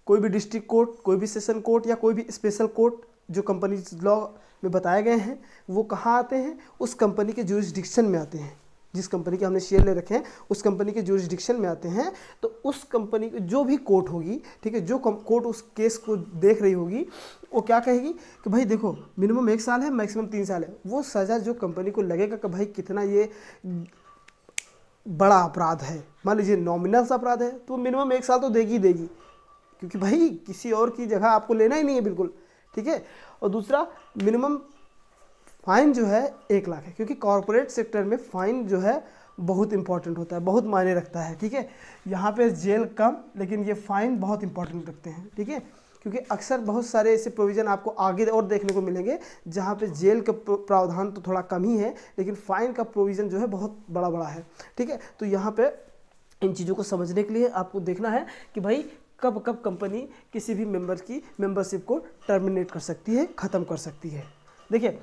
कोई भी डिस्ट्रिक्ट कोर्ट, कोई भी सेशन कोर्ट या कोई भी स्पेशल कोर्ट जो कंपनी लॉ में बताए गए हैं, वो कहाँ आते हैं, उस कंपनी के जुरिस्डिक्शन में आते हैं। जिस कंपनी के हमने शेयर ले रखे हैं उस कंपनी के जुरिस्डिक्शन में आते हैं। तो उस कंपनी की जो भी कोर्ट होगी, ठीक है, जो कोर्ट उस केस को देख रही होगी, वो क्या कहेगी कि भाई देखो मिनिमम 1 साल है मैक्सिमम 3 साल है। वो सज़ा जो कंपनी को लगेगा कि भाई कितना ये बड़ा अपराध है, मान लीजिए नॉमिनल सा अपराध है, तो मिनिमम 1 साल तो देगी देगी, क्योंकि भाई किसी और की जगह आपको लेना ही नहीं है बिल्कुल। ठीक है, और दूसरा मिनिमम फाइन जो है 1 लाख है, क्योंकि कॉर्पोरेट सेक्टर में फाइन जो है बहुत इंपॉर्टेंट होता है, बहुत मायने रखता है। ठीक है, यहाँ पे जेल कम, लेकिन ये फाइन बहुत इंपॉर्टेंट रखते हैं। ठीक है, क्योंकि अक्सर बहुत सारे ऐसे प्रोविज़न आपको आगे और देखने को मिलेंगे जहाँ पे जेल का प्रावधान तो थोड़ा कम ही है, लेकिन फ़ाइन का प्रोविज़न जो है बहुत बड़ा बड़ा है। ठीक है, तो यहाँ पे इन चीज़ों को समझने के लिए आपको देखना है कि भाई कब कब कंपनी किसी भी मेंबर की मेंबरशिप को टर्मिनेट कर सकती है, ख़त्म कर सकती है। देखिए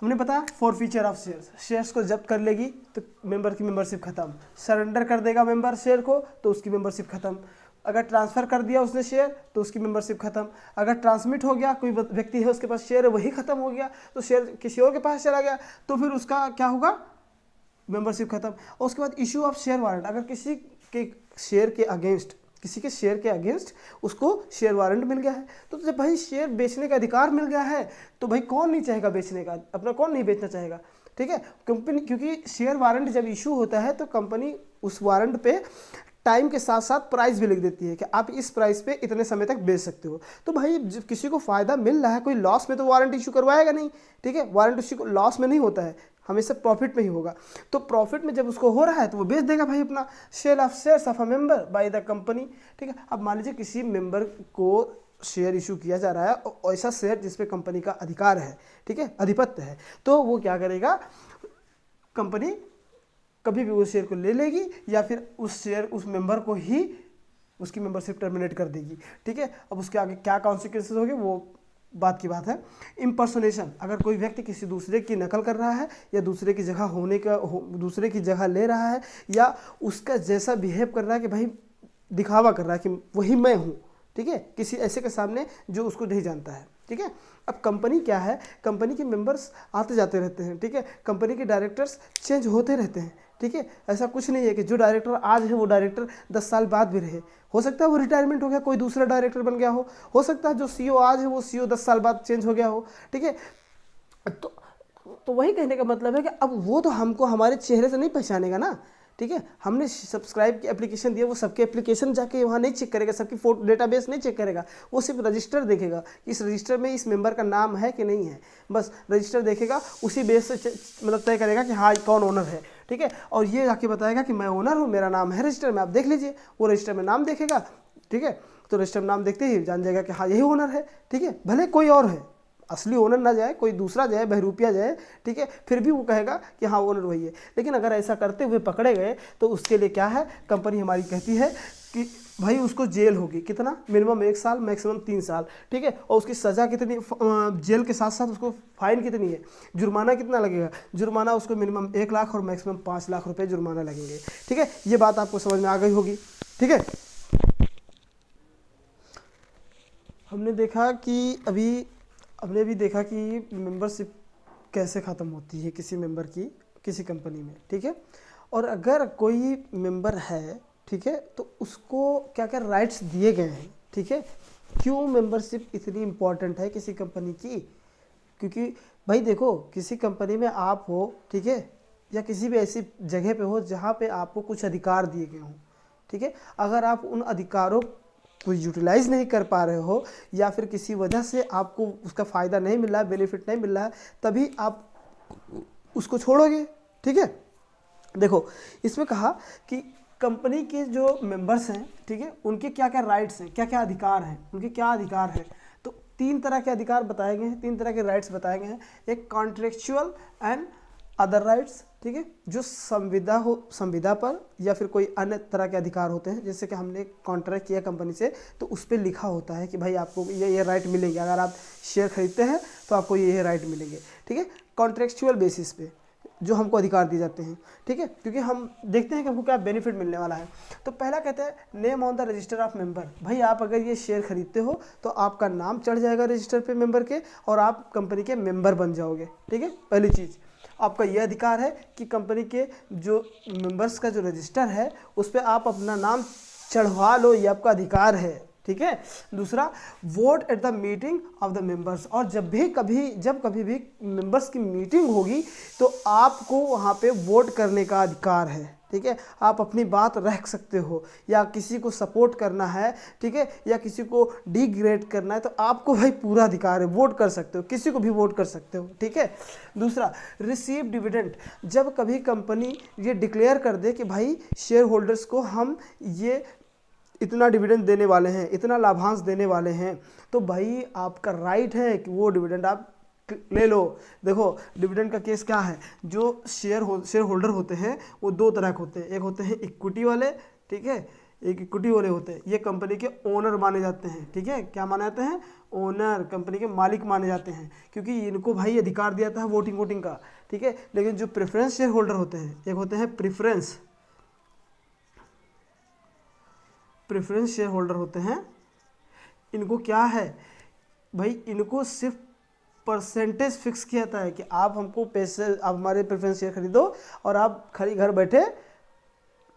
हमने बताया फॉरफीचर ऑफ शेयर्स को जब्त कर लेगी तो मेंबर की मेंबरशिप खत्म, सरेंडर कर देगा मेंबर शेयर को तो उसकी मेंबरशिप खत्म, अगर ट्रांसफ़र कर दिया उसने शेयर तो उसकी मेंबरशिप खत्म, अगर ट्रांसमिट हो गया, कोई व्यक्ति है उसके पास शेयर है वही खत्म हो गया तो शेयर किसी और के पास चला गया तो फिर उसका क्या होगा, मेंबरशिप खत्म। और उसके बाद इशू ऑफ शेयर वारंट, अगर किसी के शेयर के अगेंस्ट उसको शेयर वारंट मिल गया है तो जब भाई शेयर बेचने का अधिकार मिल गया है तो भाई कौन नहीं चाहेगा बेचने का, अपना कौन नहीं बेचना चाहेगा। ठीक है, कंपनी क्योंकि शेयर वारंट जब इशू होता है तो कंपनी उस वारंट पे टाइम के साथ साथ प्राइस भी लिख देती है कि आप इस प्राइस पे इतने समय तक बेच सकते हो। तो भाई जब किसी को फ़ायदा मिल रहा है, कोई लॉस में तो वारंट इशू करवाएगा नहीं। ठीक है, वारंट इशू को लॉस में नहीं होता है, हमेशा प्रॉफिट में ही होगा। तो प्रॉफिट में जब उसको हो रहा है तो वो बेच देगा भाई अपना sale of shares of a member by the company. ठीक है, अब मान लीजिए किसी मेंबर को शेयर इशू किया जा रहा है और ऐसा शेयर जिसपे कंपनी का अधिकार है, ठीक है, अधिपत्य है, तो वो क्या करेगा, कंपनी कभी भी उस शेयर को ले लेगी या फिर उस मेंबर को ही उसकी मेंबरशिप टर्मिनेट कर देगी। ठीक है, अब उसके आगे क्या कॉन्सिक्वेंसेस होंगे वो बात की बात है। इम्पर्सोनेशन, अगर कोई व्यक्ति किसी दूसरे की नकल कर रहा है या दूसरे की जगह ले रहा है या उसका जैसा बिहेव कर रहा है कि भाई दिखावा कर रहा है कि वही मैं हूँ, ठीक है, किसी ऐसे के सामने जो उसको नहीं जानता है। ठीक है, अब कंपनी क्या है, कंपनी के मेंबर्स आते जाते रहते हैं। ठीक है, कंपनी के डायरेक्टर्स चेंज होते रहते हैं। ठीक है, ऐसा कुछ नहीं है कि जो डायरेक्टर आज है वो डायरेक्टर 10 साल बाद भी रहे, हो सकता है वो रिटायरमेंट हो गया कोई दूसरा डायरेक्टर बन गया हो सकता है जो सीईओ आज है वो सीईओ 10 साल बाद चेंज हो गया हो। ठीक है, तो वही कहने का मतलब है कि अब वो तो हमको हमारे चेहरे से नहीं पहचानेगा ना। ठीक है, हमने सब्सक्राइब की एप्लीकेशन दिया, वो सबके एप्लीकेशन जाके वहाँ नहीं चेक करेगा, सबकी फोटो डेटाबेस नहीं चेक करेगा, वो सिर्फ रजिस्टर देखेगा, इस रजिस्टर में इस मेंबर का नाम है कि नहीं है, बस रजिस्टर देखेगा, उसी बेस से मतलब तय करेगा कि हाँ कौन ओनर है। ठीक है, और ये जाके बताएगा कि मैं ओनर हूँ, मेरा नाम है रजिस्टर में, आप देख लीजिए, वो रजिस्टर में नाम देखेगा। ठीक है, तो रजिस्टर में नाम देखते ही जान जाएगा कि हाँ यही ओनर है। ठीक है, भले कोई और है, असली ओनर ना जाए, कोई दूसरा जाए, बहरूपिया जाए, ठीक है, फिर भी वो कहेगा कि हाँ ओनर वही है। लेकिन अगर ऐसा करते हुए पकड़े गए तो उसके लिए क्या है, कंपनी हमारी कहती है कि भाई उसको जेल होगी, कितना, मिनिमम 1 साल मैक्सिमम 3 साल। ठीक है, और उसकी सज़ा कितनी, जेल के साथ साथ उसको फाइन कितनी है, जुर्माना कितना लगेगा, जुर्माना उसको मिनिमम 1 लाख और मैक्सिमम 5 लाख रुपये जुर्माना लगेंगे। ठीक है, ये बात आपको समझ में आ गई होगी। ठीक है, हमने भी देखा कि मेंबरशिप कैसे ख़त्म होती है किसी मेंबर की किसी कंपनी में। ठीक है, और अगर कोई मेंबर है, ठीक है, तो उसको क्या क्या राइट्स दिए गए हैं। ठीक है, क्यों मेंबरशिप इतनी इम्पॉर्टेंट है किसी कंपनी की, क्योंकि भाई देखो किसी कंपनी में आप हो, ठीक है, या किसी भी ऐसी जगह पे हो जहाँ पे आपको कुछ अधिकार दिए गए हों। ठीक है, अगर आप उन अधिकारों को यूटिलाइज नहीं कर पा रहे हो या फिर किसी वजह से आपको उसका फ़ायदा नहीं मिल रहा है, बेनिफिट नहीं मिल रहा है, तभी आप उसको छोड़ोगे। ठीक है, देखो इसमें कहा कि कंपनी के जो मेंबर्स हैं, ठीक है, उनके क्या क्या राइट्स हैं, क्या क्या अधिकार हैं, उनके क्या अधिकार हैं। तो तीन तरह के अधिकार बताए गए हैं, तीन तरह के राइट्स बताए गए हैं। एक कॉन्ट्रेक्चुअल एंड अदर राइट्स, ठीक है, जो संविदा पर या फिर कोई अन्य तरह के अधिकार होते हैं। जैसे कि हमने कॉन्ट्रैक्ट किया कंपनी से तो उस पर लिखा होता है कि भाई आपको ये राइट मिलेंगे, अगर आप शेयर खरीदते हैं तो आपको ये राइट मिलेंगे, ठीक है, कॉन्ट्रेक्चुअल बेसिस पे जो हमको अधिकार दिए जाते हैं, ठीक है, क्योंकि हम देखते हैं कि हमको क्या बेनिफिट मिलने वाला है। तो पहला कहते हैं name on the register of member. भाई आप अगर ये शेयर खरीदते हो तो आपका नाम चढ़ जाएगा रजिस्टर पे मेंबर के और आप कंपनी के मेंबर बन जाओगे, ठीक है। पहली चीज़ आपका ये अधिकार है कि कंपनी के जो मेंबर्स का जो रजिस्टर है उस पर आप अपना नाम चढ़वा लो, ये आपका अधिकार है, ठीक है। दूसरा, vote at the meeting of the members, और जब कभी भी मेंबर्स की मीटिंग होगी तो आपको वहाँ पे वोट करने का अधिकार है, ठीक है। आप अपनी बात रख सकते हो, या किसी को सपोर्ट करना है, ठीक है, या किसी को डिग्रेड करना है तो आपको भाई पूरा अधिकार है, वोट कर सकते हो, किसी को भी वोट कर सकते हो, ठीक है। दूसरा, रिसीव डिविडेंड, जब कभी कंपनी ये डिक्लेयर कर दे कि भाई शेयर होल्डर्स को हम ये इतना डिविडेंड देने वाले हैं, इतना लाभांश देने वाले हैं, तो भाई आपका राइट है कि वो डिविडेंड आप ले लो। देखो डिविडेंड का केस क्या है, जो शेयर होल्डर होते हैं वो दो तरह के होते हैं, एक होते हैं इक्विटी वाले, ठीक है, एक इक्विटी वाले होते हैं, ये कंपनी के ओनर माने जाते हैं, ठीक है। क्या माने जाते हैं? ओनर, कंपनी के मालिक माने जाते हैं, क्योंकि इनको भाई अधिकार दिया था वोटिंग का, ठीक है। लेकिन जो प्रेफरेंस शेयर होल्डर होते हैं, एक होते हैं प्रेफरेंस शेयर होल्डर होते हैं, इनको क्या है भाई, इनको सिर्फ परसेंटेज फिक्स किया जाता है कि आप हमको पैसे, आप हमारे प्रेफरेंस शेयर खरीदो और आप खाली घर बैठे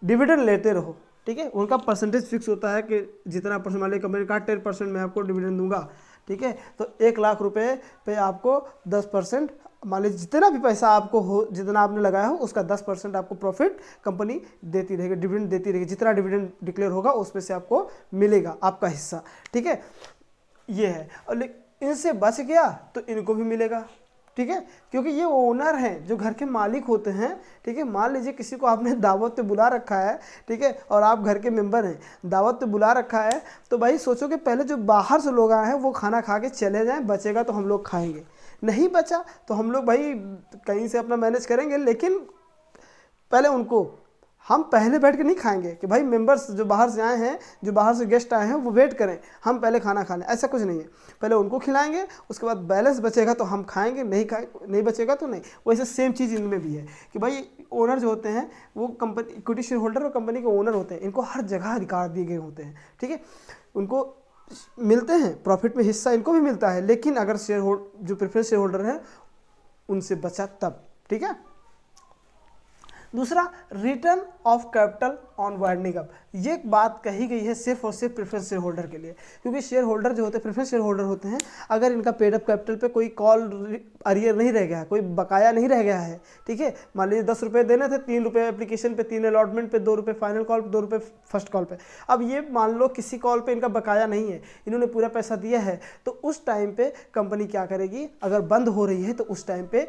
डिविडेंड लेते रहो, ठीक है। उनका परसेंटेज फिक्स होता है कि जितना परसेंट, मान लीजिए कंपनी का 10% मैं आपको डिविडेंड दूंगा, ठीक है, तो 1 लाख रुपए पे आपको 10%, मान लीजिए जितना भी पैसा आपको हो, जितना आपने लगाया हो उसका 10% आपको प्रॉफिट कंपनी देती रहेगी, डिविडेंड देती रहेगी, जितना डिविडेंड डिक्लेयर होगा उसमें से आपको मिलेगा आपका हिस्सा, ठीक है। ये है, और इनसे बच गया तो इनको भी मिलेगा, ठीक है, क्योंकि ये ओनर हैं जो घर के मालिक होते हैं, ठीक है। मान लीजिए किसी को आपने दावत पे बुला रखा है, ठीक है, और आप घर के मेंबर हैं, दावत पे बुला रखा है, तो भाई सोचो कि पहले जो बाहर से लोग आए हैं वो खाना खा के चले जाएं, बचेगा तो हम लोग खाएंगे, नहीं बचा तो हम लोग भाई कहीं से अपना मैनेज करेंगे, लेकिन पहले उनको हम पहले बैठ के नहीं खाएंगे कि भाई मेंबर्स जो बाहर से आए हैं, जो बाहर से गेस्ट आए हैं वो वेट करें, हम पहले खाना खा लें, ऐसा कुछ नहीं है। पहले उनको खिलाएंगे, उसके बाद बैलेंस बचेगा तो हम खाएंगे, नहीं बचेगा तो नहीं। वैसे सेम चीज़ इनमें भी है कि भाई ओनर जो होते हैं वो कंपनी, इक्विटी शेयर होल्डर और कंपनी के ओनर होते हैं, इनको हर जगह अधिकार दिए गए होते हैं, ठीक है। उनको मिलते हैं प्रॉफिट में हिस्सा, इनको भी मिलता है, लेकिन अगर जो प्रेफरेंस शेयर होल्डर हैं उनसे बचा तब, ठीक है। दूसरा, return of capital on winding up, ये बात कही गई है सिर्फ और सिर्फ प्रेफरेंस शेयर होल्डर के लिए, क्योंकि शेयर होल्डर जो होते हैं, प्रेफरेंस शेयर होल्डर होते हैं, अगर इनका पेड अप कैपिटल पे कोई कॉल अरियर नहीं रह गया है, कोई बकाया नहीं रह गया है, ठीक है, मान लीजिए 10 रुपये देने थे, 3 रुपये एप्लीकेशन पे, 3 अलॉटमेंट पे, 2 रुपये फाइनल कॉल पे, 2 रुपये फर्स्ट कॉल पे, अब ये मान लो किसी कॉल पे इनका बकाया नहीं है, इन्होंने पूरा पैसा दिया है, तो उस टाइम पे कंपनी क्या करेगी, अगर बंद हो रही है तो उस टाइम पे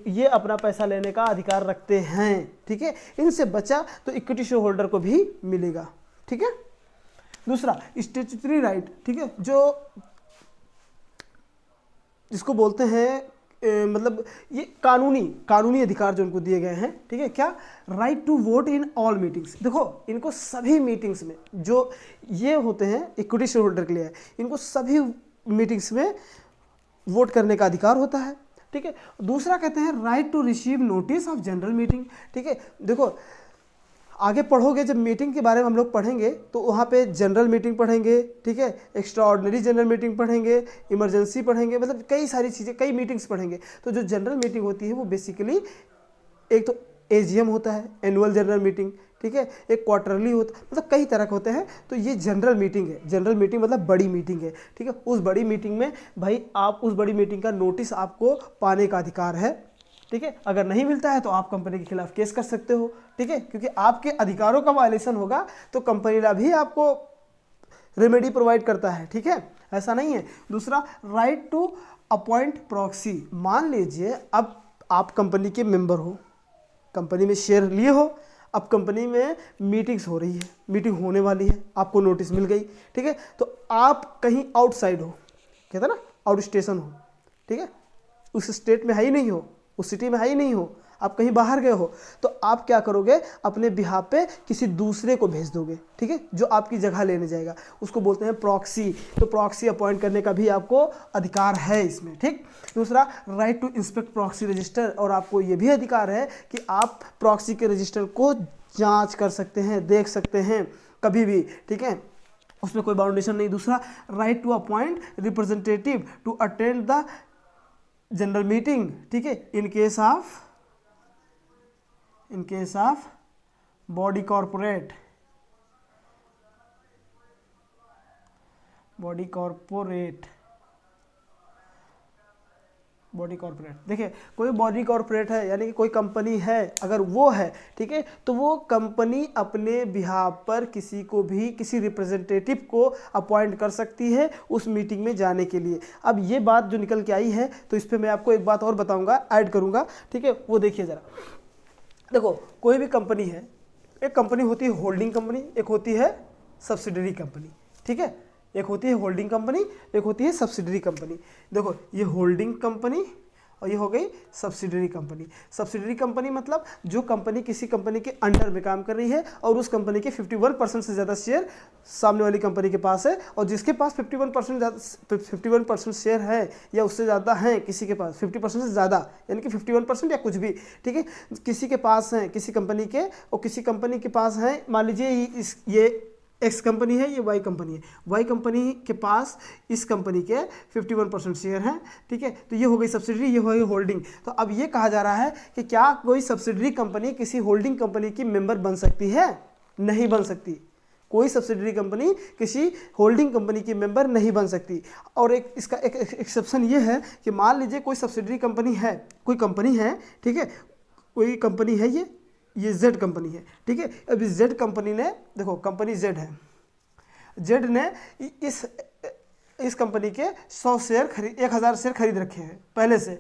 ये अपना पैसा लेने का अधिकार रखते हैं, ठीक है। इनसे बचा तो इक्विटी शेयर होल्डर को भी मिलेगा, ठीक है। दूसरा, स्टैट्यूटरी राइट, ठीक है, जो जिसको बोलते हैं मतलब ये कानूनी अधिकार जो उनको दिए गए हैं, ठीक है। क्या? Right to vote in all meetings. देखो इनको सभी मीटिंग्स में, जो ये होते हैं इक्विटी शेयर होल्डर के लिए है, इनको सभी मीटिंग्स में वोट करने का अधिकार होता है, ठीक है। दूसरा कहते हैं right to receive notice of general meeting, ठीक है। देखो आगे पढ़ोगे, जब मीटिंग के बारे में हम लोग पढ़ेंगे तो वहाँ पे जनरल मीटिंग पढ़ेंगे, ठीक है, एक्स्ट्रा ऑर्डिनरी जनरल मीटिंग पढ़ेंगे, इमरजेंसी पढ़ेंगे, मतलब कई सारी चीज़ें, कई मीटिंग्स पढ़ेंगे। तो जो जनरल मीटिंग होती है वो बेसिकली एक तो एजीएम होता है, एनुअल जनरल मीटिंग, ठीक है, एक क्वार्टरली होता है, मतलब कई तरह के होते हैं। तो ये जनरल मीटिंग है, जनरल मीटिंग मतलब बड़ी मीटिंग है, ठीक है। उस बड़ी मीटिंग में भाई आप उस बड़ी मीटिंग का नोटिस आपको पाने का अधिकार है, ठीक है। अगर नहीं मिलता है तो आप कंपनी के खिलाफ केस कर सकते हो, ठीक है, क्योंकि आपके अधिकारों का वायलेशन होगा तो कंपनी भी आपको रेमेडी प्रोवाइड करता है, ठीक है, ऐसा नहीं है। दूसरा, राइट टू अपॉइंट प्रॉक्सी। मान लीजिए अब आप कंपनी के मेंबर हो, कंपनी में शेयर लिए हो, अब कंपनी में मीटिंग्स हो रही है, मीटिंग होने वाली है, आपको नोटिस मिल गई, ठीक है, तो आप कहीं आउटसाइड हो, कहते हैं ना आउट स्टेशन हो, ठीक है, उस स्टेट में है ही नहीं हो, उस सिटी में है ही नहीं हो, आप कहीं बाहर गए हो, तो आप क्या करोगे, अपने बिहाफ पे किसी दूसरे को भेज दोगे, ठीक है, जो आपकी जगह लेने जाएगा, उसको बोलते हैं प्रॉक्सी। तो प्रॉक्सी अपॉइंट करने का भी आपको अधिकार है इसमें, ठीक। दूसरा, right to inspect proxy register, और आपको ये भी अधिकार है कि आप प्रॉक्सी के रजिस्टर को जांच कर सकते हैं, देख सकते हैं कभी भी, ठीक है, उसमें कोई बाउंडेशन नहीं। दूसरा, right to appoint representative to attend the general meeting, ठीक है, in case of body corporate, देखिए, कोई बॉडी कॉर्पोरेट है यानी कि कोई कंपनी है, अगर वो है, ठीक है, तो वो कंपनी अपने बिहाफ पर किसी को भी, किसी रिप्रेजेंटेटिव को अपॉइंट कर सकती है उस मीटिंग में जाने के लिए। अब ये बात जो निकल के आई है, तो इस पर मैं आपको एक बात और बताऊंगा, ऐड करूंगा, ठीक है, वो देखिए ज़रा। देखो, कोई भी कंपनी है, एक कंपनी होती है होल्डिंग कंपनी, एक होती है सब्सिडरी कंपनी, ठीक है, एक होती है होल्डिंग कंपनी, एक होती है सब्सिडरी कंपनी। देखो, ये होल्डिंग कंपनी और ये हो गई सब्सिडरी कंपनी। सब्सिडरी कंपनी मतलब जो कंपनी किसी कंपनी के अंडर में काम कर रही है और उस कंपनी के 51% से ज़्यादा शेयर सामने वाली कंपनी के पास है, और जिसके पास 51% शेयर है या उससे ज़्यादा है, किसी के पास 50% से ज़्यादा यानी कि 51% या कुछ भी, ठीक है, किसी के पास है किसी कंपनी के, और किसी कंपनी के पास है, मान लीजिए ये एक्स कंपनी है, ये वाई कंपनी है, वाई कंपनी के पास इस कंपनी के 51% शेयर हैं, ठीक है, तो ये हो गई सब्सिडरी, ये हो गई होल्डिंग। तो अब ये कहा जा रहा है कि क्या कोई सब्सिडरी कंपनी किसी होल्डिंग कंपनी की मेंबर बन सकती है? नहीं बन सकती। कोई सब्सिडरी कंपनी किसी होल्डिंग कंपनी की मेंबर नहीं बन सकती। और एक इसका एक एक्सेप्शन ये है कि मान लीजिए कोई सब्सिडरी कंपनी है, कोई कंपनी है, ठीक है, कोई कंपनी है, ये जेड कंपनी है, ठीक है। अब इस जेड कंपनी ने, देखो कंपनी जेड है, जेड ने इस कंपनी के 100 शेयर 1000 शेयर खरीद रखे हैं पहले से,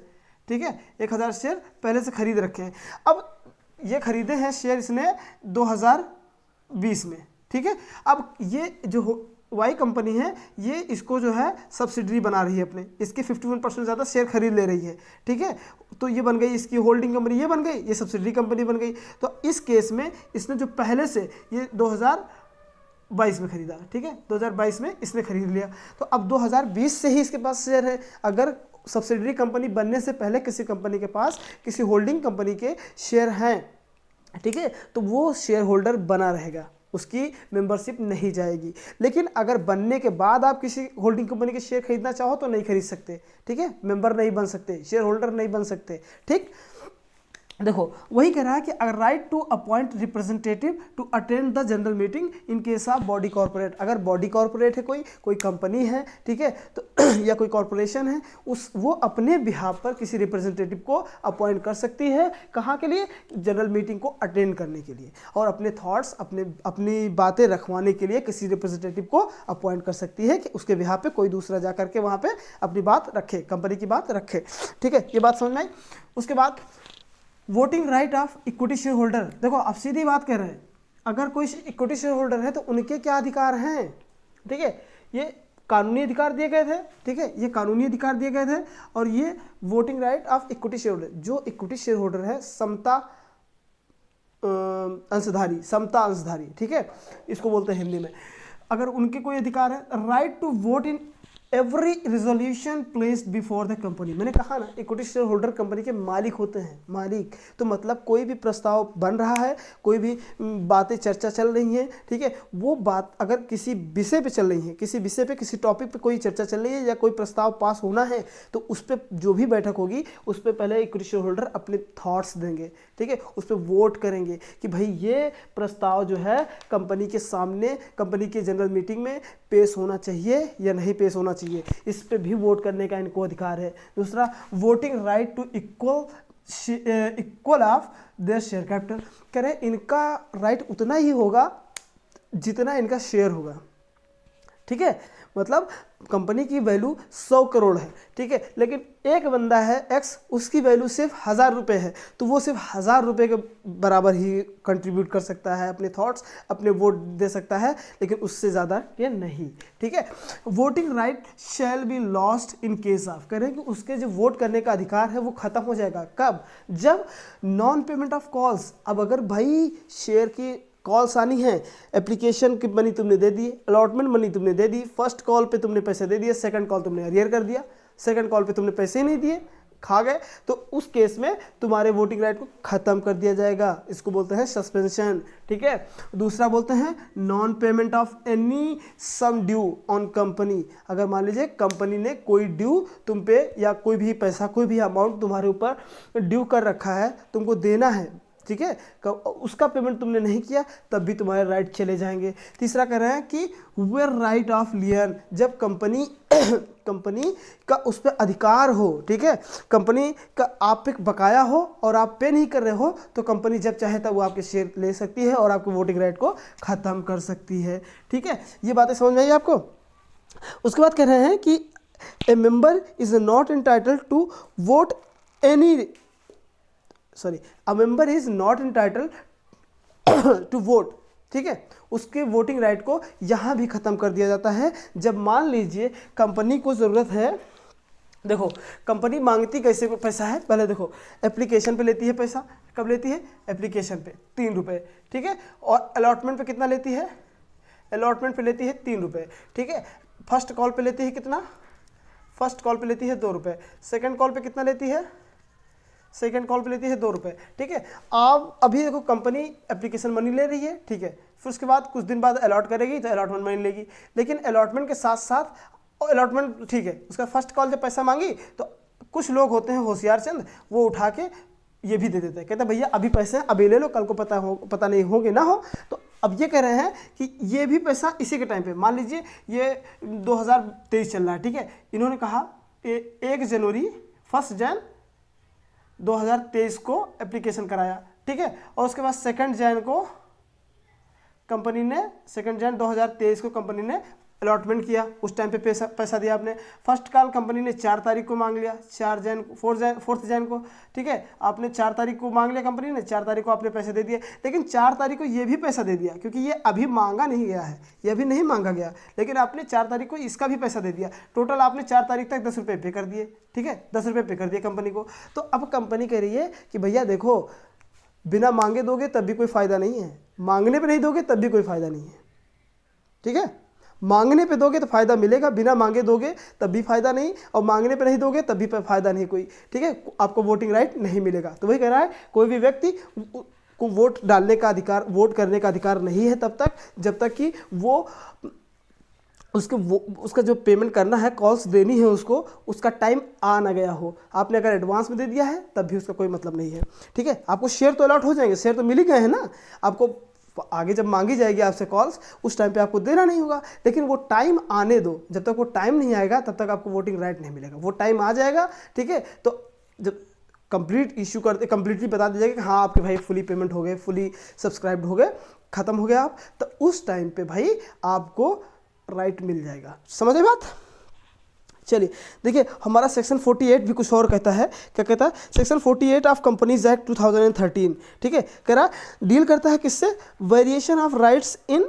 ठीक है, 1000 शेयर पहले से खरीद रखे हैं। अब ये खरीदे हैं शेयर इसने 2020 में, ठीक है। अब ये जो वाई कंपनी है, ये इसको जो है सब्सिडरी बना रही है अपने, इसके 51% ज़्यादा शेयर खरीद ले रही है, ठीक है। तो ये बन गई इसकी होल्डिंग कंपनी, ये बन गई, ये सब्सिडरी कंपनी बन गई। तो इस केस में इसने जो पहले से ये 2022 में खरीदा, ठीक है, 2022 में इसने खरीद लिया, तो अब 2020 से ही इसके पास शेयर है। अगर सब्सिडरी कंपनी बनने से पहले किसी कंपनी के पास किसी होल्डिंग कंपनी के शेयर हैं, ठीक है, तो वो शेयर होल्डर बना रहेगा, उसकी मेंबरशिप नहीं जाएगी। लेकिन अगर बनने के बाद आप किसी होल्डिंग कंपनी के शेयर खरीदना चाहो तो नहीं खरीद सकते, ठीक है, मेंबर नहीं बन सकते, शेयर होल्डर नहीं बन सकते, ठीक। देखो, वही कह रहा है कि अगर right to appoint representative to attend the general meeting in case of body corporate, अगर बॉडी कॉर्पोरेट है, कोई कंपनी है, ठीक है, तो या कोई कॉर्पोरेशन है, वो अपने बिहाफ पर किसी रिप्रेजेंटेटिव को अपॉइंट कर सकती है। कहाँ के लिए? जनरल मीटिंग को अटेंड करने के लिए, और अपने थॉट्स, अपनी बातें रखवाने के लिए किसी रिप्रेजेंटेटिव को अपॉइंट कर सकती है कि उसके बिहाफ पे कोई दूसरा जा करके वहाँ पे अपनी बात रखे, कंपनी की बात रखे, ठीक है। ये बात समझ में आई। उसके बाद voting right of equity share holder. देखो, आप सीधी बात कह रहे हैं, अगर कोई इक्विटी शेयर होल्डर है तो उनके क्या अधिकार हैं, ठीक है, ये कानूनी अधिकार दिए गए थे, ठीक है, ये कानूनी अधिकार दिए गए थे। और ये voting right of equity share holder, जो इक्विटी शेयर होल्डर है, समता अंशधारी, ठीक है, इसको बोलते हैं हिंदी में। अगर उनके कोई अधिकार है, right to vote in every resolution placed before the company. मैंने कहा ना, इक्विटी शेयर होल्डर कंपनी के मालिक होते हैं, मालिक। तो मतलब कोई भी प्रस्ताव बन रहा है, कोई भी बातें चर्चा चल रही हैं, ठीक है, वो बात अगर किसी विषय पे चल रही है, किसी विषय पे, किसी टॉपिक पे कोई चर्चा चल रही है या कोई प्रस्ताव पास होना है, तो उस पर जो भी बैठक होगी उस पर पहले इक्विटी शेयर होल्डर अपने थॉट्स देंगे, ठीक है, उस पर वोट करेंगे कि भाई ये प्रस्ताव जो है कंपनी के सामने, कंपनी के जनरल मीटिंग में पेश होना चाहिए या नहीं पेश होना चाहिए, इस पे भी वोट करने का इनको अधिकार है। दूसरा, voting right to equal of their share capital. कह रहे इनका राइट उतना ही होगा जितना इनका शेयर होगा, ठीक है, मतलब कंपनी की वैल्यू 100 करोड़ है, ठीक है, लेकिन एक बंदा है एक्स, उसकी वैल्यू सिर्फ 1000 रुपये है, तो वो सिर्फ 1000 रुपये के बराबर ही कंट्रीब्यूट कर सकता है, अपने थॉट्स, अपने वोट दे सकता है, लेकिन उससे ज़्यादा ये नहीं, ठीक है। Voting right shall be lost in case of, कह रहे हैं कि उसके जो वोट करने का अधिकार है वो खत्म हो जाएगा, कब? जब नॉन पेमेंट ऑफ कॉल्स। अब अगर भाई शेयर की कॉल्स आनी है, एप्लीकेशन की मनी तुमने दे दी, अलॉटमेंट मनी तुमने दे दी, फर्स्ट कॉल पे तुमने पैसे दे दिए, सेकंड कॉल तुमने अरियर कर दिया, सेकंड कॉल पे तुमने पैसे ही नहीं दिए, खा गए, तो उस केस में तुम्हारे वोटिंग राइट को ख़त्म कर दिया जाएगा। इसको बोलते हैं सस्पेंशन, ठीक है। दूसरा बोलते हैं non payment of any sum due on company. अगर मान लीजिए कंपनी ने कोई ड्यू तुम पे या कोई भी पैसा, कोई भी अमाउंट तुम्हारे ऊपर ड्यू कर रखा है, तुमको देना है, ठीक है, उसका पेमेंट तुमने नहीं किया, तब भी तुम्हारे राइट चले जाएंगे। तीसरा कह रहे हैं कि वेयर राइट ऑफ लियन, जब कंपनी कंपनी का उस पर अधिकार हो, ठीक है, कंपनी का आप पे बकाया हो और आप पे नहीं कर रहे हो, तो कंपनी जब चाहे तब वो आपके शेयर ले सकती है और आपके वोटिंग राइट को ख़त्म कर सकती है, ठीक है। ये बातें समझ में आई आपको? उसके बाद कह रहे हैं कि a member is not entitled to vote any a member is not entitled to vote, ठीक है, उसके वोटिंग राइट को यहाँ भी ख़त्म कर दिया जाता है। जब मान लीजिए कंपनी को ज़रूरत है, देखो कंपनी मांगती कैसे पैसा है, पहले देखो एप्लीकेशन पे लेती है पैसा, कब लेती है? एप्लीकेशन पे 3 रुपये, ठीक है, और अलॉटमेंट पे कितना लेती है? अलॉटमेंट पे लेती है 3 रुपये, ठीक है। फर्स्ट कॉल पे लेती है कितना? फर्स्ट कॉल पे लेती है 2 रुपये, सेकेंड कॉल पे कितना लेती है? सेकेंड कॉल पे लेती है 2 रुपये, ठीक है। आप अभी देखो कंपनी एप्लीकेशन मनी ले रही है, ठीक है, फिर उसके बाद कुछ दिन बाद अलॉट करेगी तो अलॉटमेंट मनी लेगी, लेकिन अलॉटमेंट के साथ साथ अलॉटमेंट, ठीक है, उसका फर्स्ट कॉल जब पैसा मांगी तो कुछ लोग होते हैं होशियार चंद, वो उठा के ये भी दे देते हैं, कहते हैं भैया अभी पैसे हैं अभी ले लो, कल को पता नहीं हो कि ना हो। तो अब ये कह रहे हैं कि ये भी पैसा इसी के टाइम पे, मान लीजिए ये 2023 चल रहा है, ठीक है, इन्होंने कहा 1 जनवरी 1 जन 2023 को एप्लीकेशन कराया, ठीक है, और उसके बाद 2 जन को कंपनी ने 2 जन 2023 को कंपनी ने अलॉटमेंट किया, उस टाइम पे पैसा दिया आपने। फर्स्ट कॉल कंपनी ने 4 तारीख को मांग लिया, 4 जन को, ठीक है, आपने 4 तारीख को मांग लिया कंपनी ने, 4 तारीख को आपने पैसे दे दिए, लेकिन 4 तारीख को ये भी पैसा दे दिया, क्योंकि ये अभी मांगा नहीं गया है, ये अभी नहीं मांगा गया, लेकिन आपने 4 तारीख को इसका भी पैसा दे दिया, टोटल आपने 4 तारीख तक 10 रुपये पे कर दिए, ठीक है, 10 रुपये पे कर दिए कंपनी को। तो अब कंपनी कह रही है कि भैया देखो, बिना मांगे दोगे तब भी कोई फ़ायदा नहीं है, मांगने पर नहीं दोगे तब भी कोई फ़ायदा नहीं है, ठीक है। मांगने पे दोगे तो फ़ायदा मिलेगा, बिना मांगे दोगे तब भी फ़ायदा नहीं, और मांगने पे नहीं दोगे तब भी फ़ायदा नहीं कोई, ठीक है, आपको वोटिंग राइट नहीं मिलेगा। तो वही कह रहा है कोई भी व्यक्ति को वोट डालने का अधिकार, वोट करने का अधिकार नहीं है तब तक जब तक कि वो उसका जो पेमेंट करना है, कॉल्स देनी है उसको, उसका टाइम आ ना गया हो। आपने अगर एडवांस में दे दिया है तब भी उसका कोई मतलब नहीं है, ठीक है। आपको शेयर तो अलॉट हो जाएंगे, शेयर तो मिल ही गए हैं ना, आपको आगे जब मांगी जाएगी आपसे कॉल्स, उस टाइम पे आपको देना नहीं होगा, लेकिन वो टाइम आने दो, जब तक वो टाइम नहीं आएगा तब तक आपको वोटिंग राइट नहीं मिलेगा। वो टाइम आ जाएगा, ठीक है, तो जब कंप्लीट इशू करते, कंप्लीटली बता दीजिएगा कि हाँ आपके भाई फुली पेमेंट हो गए, फुली सब्सक्राइब्ड हो गए, ख़त्म हो गया आप, तो उस टाइम पे भाई आपको राइट मिल जाएगा। समझ आई बात? चलिए देखिए, हमारा सेक्शन 48 भी कुछ और कहता है। क्या कहता है? सेक्शन 48 ऑफ कंपनीज एक्ट 2013, ठीक है, कह रहा डील करता है किससे? Variation of rights in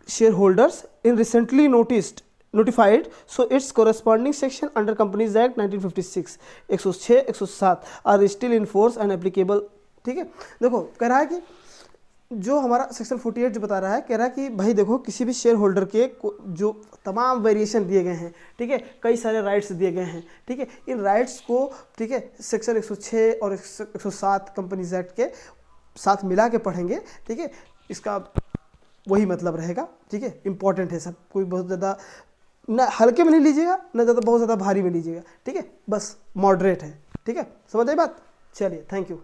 share holders in recently notified, so it's corresponding section under companies act 1956 106 107 are still in force and applicable, ठीक है। देखो कह रहा है कि जो हमारा सेक्शन 48 जो बता रहा है, कह रहा है कि भाई देखो, किसी भी शेयर होल्डर के जो तमाम वेरिएशन दिए गए हैं, ठीक है, कई सारे राइट्स दिए गए हैं, ठीक है, इन राइट्स को, ठीक है, सेक्शन 106 और 107 कंपनीज एक्ट के साथ मिला के पढ़ेंगे, ठीक है, इसका वही मतलब रहेगा, ठीक है। इंपॉर्टेंट है सब, कोई बहुत ज़्यादा ना हल्के में नहीं लीजिएगा, ना ज़्यादा बहुत ज़्यादा भारी में लीजिएगा, ठीक है, बस मॉडरेट है, ठीक है। समझ आई बात? चलिए, थैंक यू।